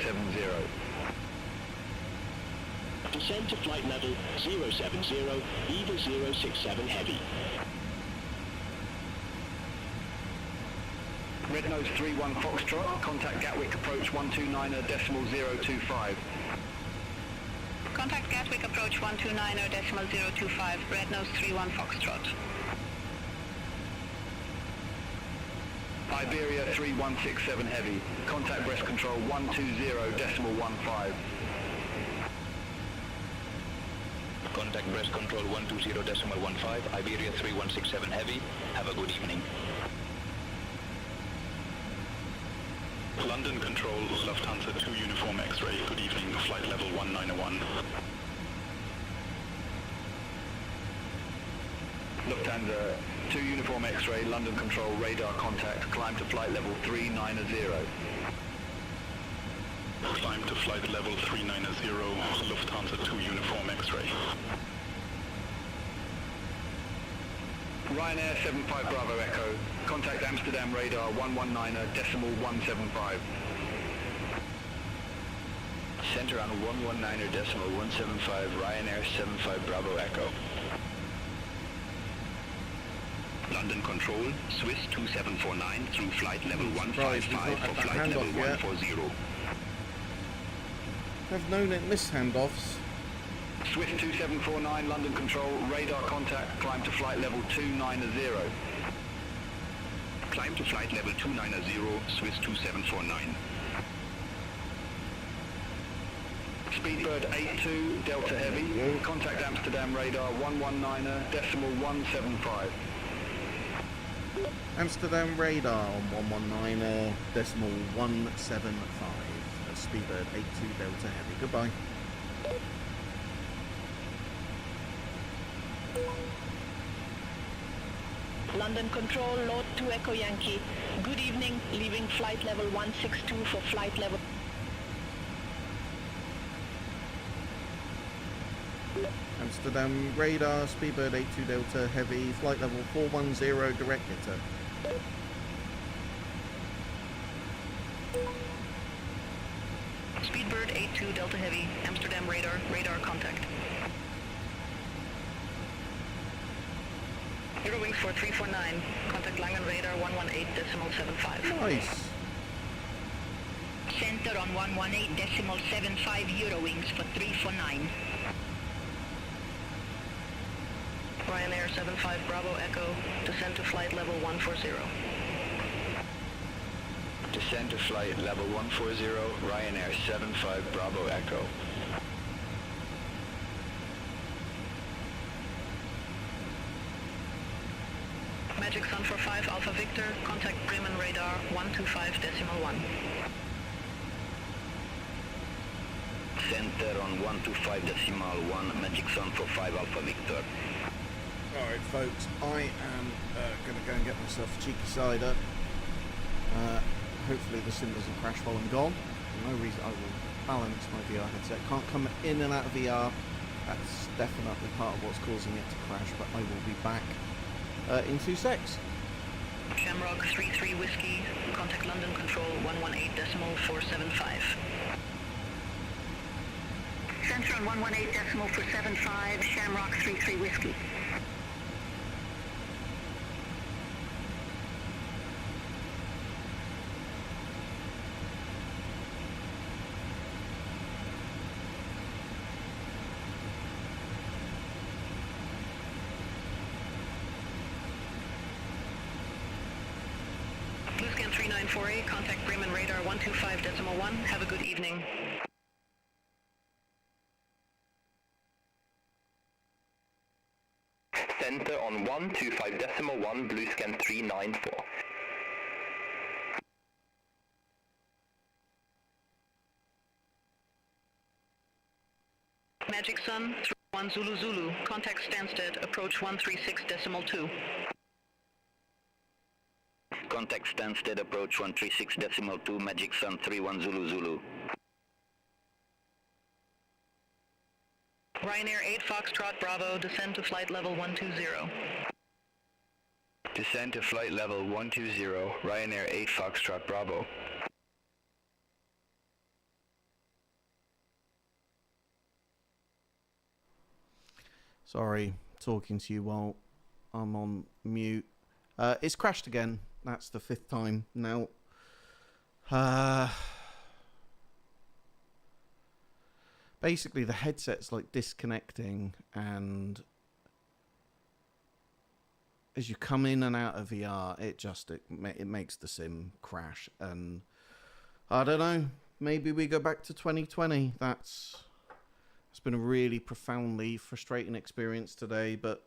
Descend to flight level 070, Eva 067 Heavy. Red Nose 31 Foxtrot, contact Gatwick, approach 129.025. Contact Gatwick, approach 129.025, Red Nose 31 Foxtrot. Iberia 3167 Heavy, contact Brest Control 120.15. Contact Brest Control 120.15, Iberia 3167 Heavy, have a good evening. London Control, Lufthansa 2 Uniform X-ray, good evening, flight level 191. Lufthansa 2 Uniform X-ray, London Control, radar contact, climb to flight level 390. Climb to flight level 390, Lufthansa 2 Uniform X-ray. Ryanair 75 Bravo Echo. Contact Amsterdam radar 119er decimal 175. Center on 119er decimal 175, Ryanair 75 Bravo Echo. London Control, Swiss 2749 through flight level 155 for flight level 140. I've known it missed handoffs. Swiss 2749, London Control, radar contact, climb to flight level 290. Climb to flight level 290, Swiss 2749. Speedbird 82, Delta Heavy, contact Amsterdam radar 119er decimal 175. Amsterdam radar on 119 decimal 175. That's Speedbird 82 Delta Heavy. Goodbye. London Control, Lord 2 Echo Yankee. Good evening, leaving flight level 162 for flight level... Amsterdam radar, Speedbird 82 Delta Heavy, flight level 410, direct hitter. Speedbird 82 Delta Heavy, Amsterdam radar, radar contact. Eurowings 4349, contact Langen radar 118.75. Nice. Center on 118.75 Eurowings for 349. Ryanair 75 Bravo Echo, descend to flight level 140. Descend to flight level 140, Ryanair 75 Bravo Echo. Magic Sun for 5 Alpha Victor, contact Bremen radar 125.1. Center on 125.1, Magic Sun for 5 Alpha Victor. Alright folks, I am going to go and get myself a cheeky cider. Hopefully the sim doesn't crash while I'm gone. For no reason I will balance my VR headset. Can't come in and out of VR. That's definitely part of what's causing it to crash, but I will be back in 2 secs. Shamrock 33 Whiskey, contact London Control 118.475. Center on 118.475, Shamrock 33 Whiskey. Bluescan 3948, contact Bremen radar 125.1. Have a good evening. Center on 125.1, Bluescan 394. Magic Sun, 1 Zulu Zulu, contact Stansted, approach 136.2. Contact Stansted, approach 136.2, Magic Sun 31 Zulu Zulu. Ryanair 8 Foxtrot Bravo, descend to flight level 120. Descend to flight level 120, Ryanair 8 Foxtrot Bravo. Sorry, talking to you while I'm on mute. It's crashed again. That's the 5th time now. Basically, the headset's like disconnecting, and as you come in and out of VR, it makes the sim crash. And I don't know. Maybe we go back to 2020. It's been a really profoundly frustrating experience today, but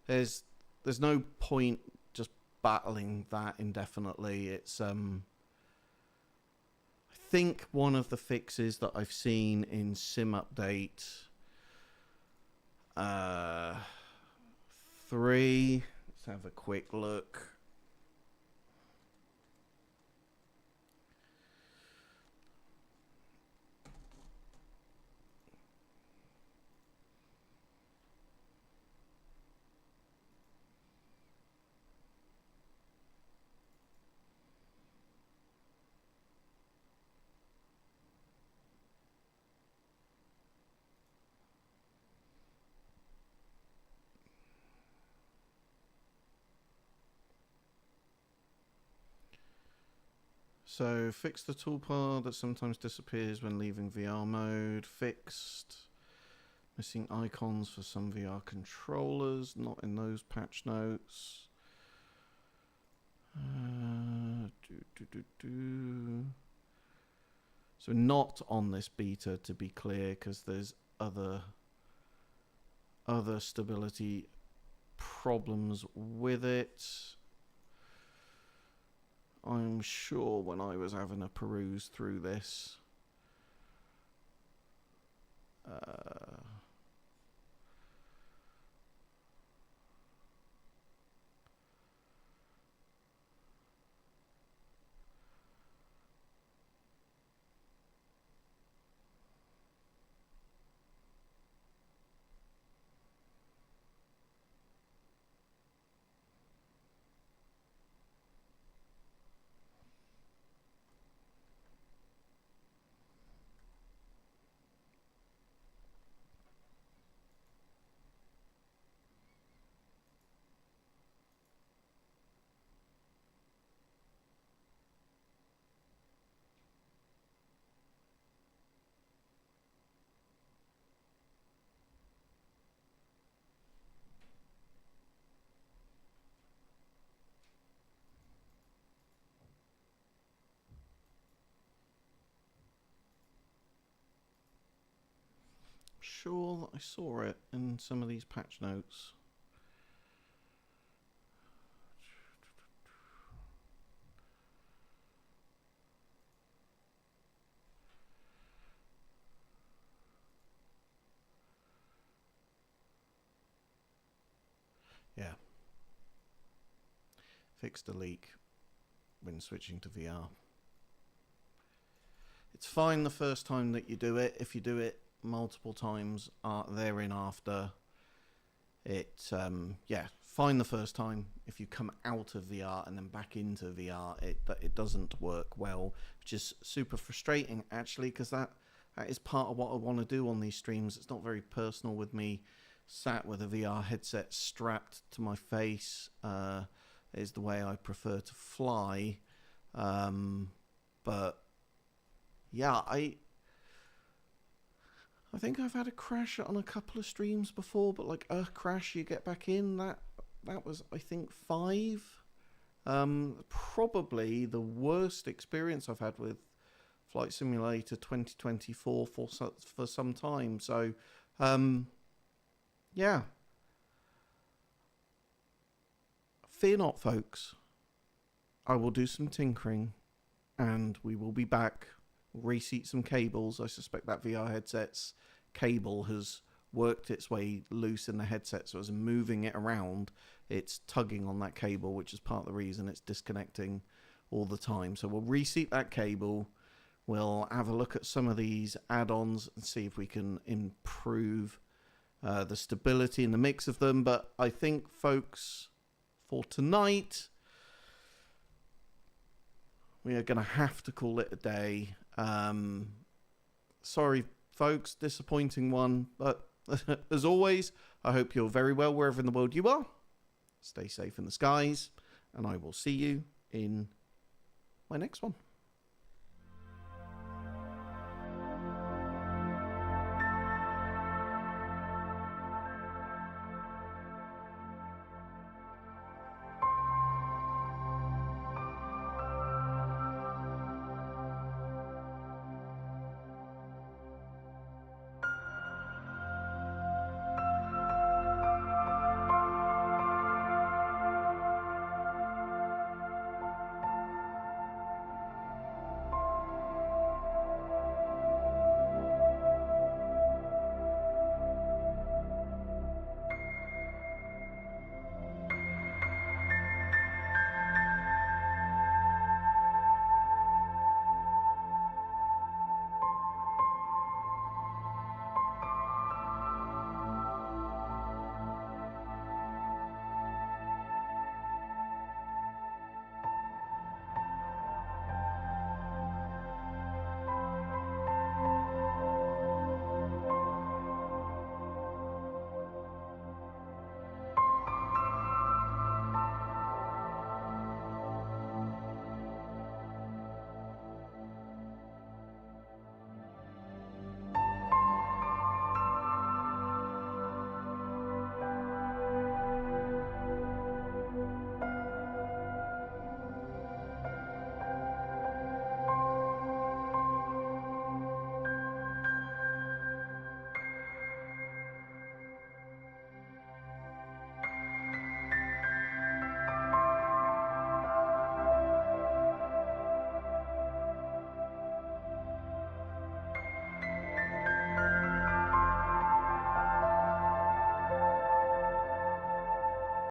there's no point just battling that indefinitely. It's I think one of the fixes that I've seen in Sim Update 3. Let's have a quick look. So fix the toolbar that sometimes disappears when leaving VR mode. Fixed. Missing icons for some VR controllers. Not in those patch notes. So not on this beta, to be clear, because there's other stability problems with it. I'm sure when I was having a peruse through this, sure that I saw it in some of these patch notes. Yeah. Fix the leak when switching to VR. It's fine the first time that you do it. If you do it multiple times thereafter, yeah, fine the first time. If you come out of VR and then back into VR, it doesn't work well, which is super frustrating actually, because that is part of what I want to do on these streams. It's not very personal with me sat with a VR headset strapped to my face. Is the way I prefer to fly. But yeah, I think I've had a crash on a couple of streams before, but like a crash you get back in, that was, I think, 5. Probably the worst experience I've had with Flight Simulator 2024 for some time. So yeah, fear not, folks. I will do some tinkering and we will be back. Reseat some cables. I suspect that VR headset's cable has worked its way loose in the headset, so as I'm moving it around, it's tugging on that cable, which is part of the reason it's disconnecting all the time. So we'll reseat that cable. We'll have a look at some of these add-ons and see if we can improve the stability in the mix of them. But I think, folks, for tonight, we are going to have to call it a day. Sorry, folks, disappointing one. But as always, I hope you're very well wherever in the world you are. Stay safe in the skies, and I will see you in my next one.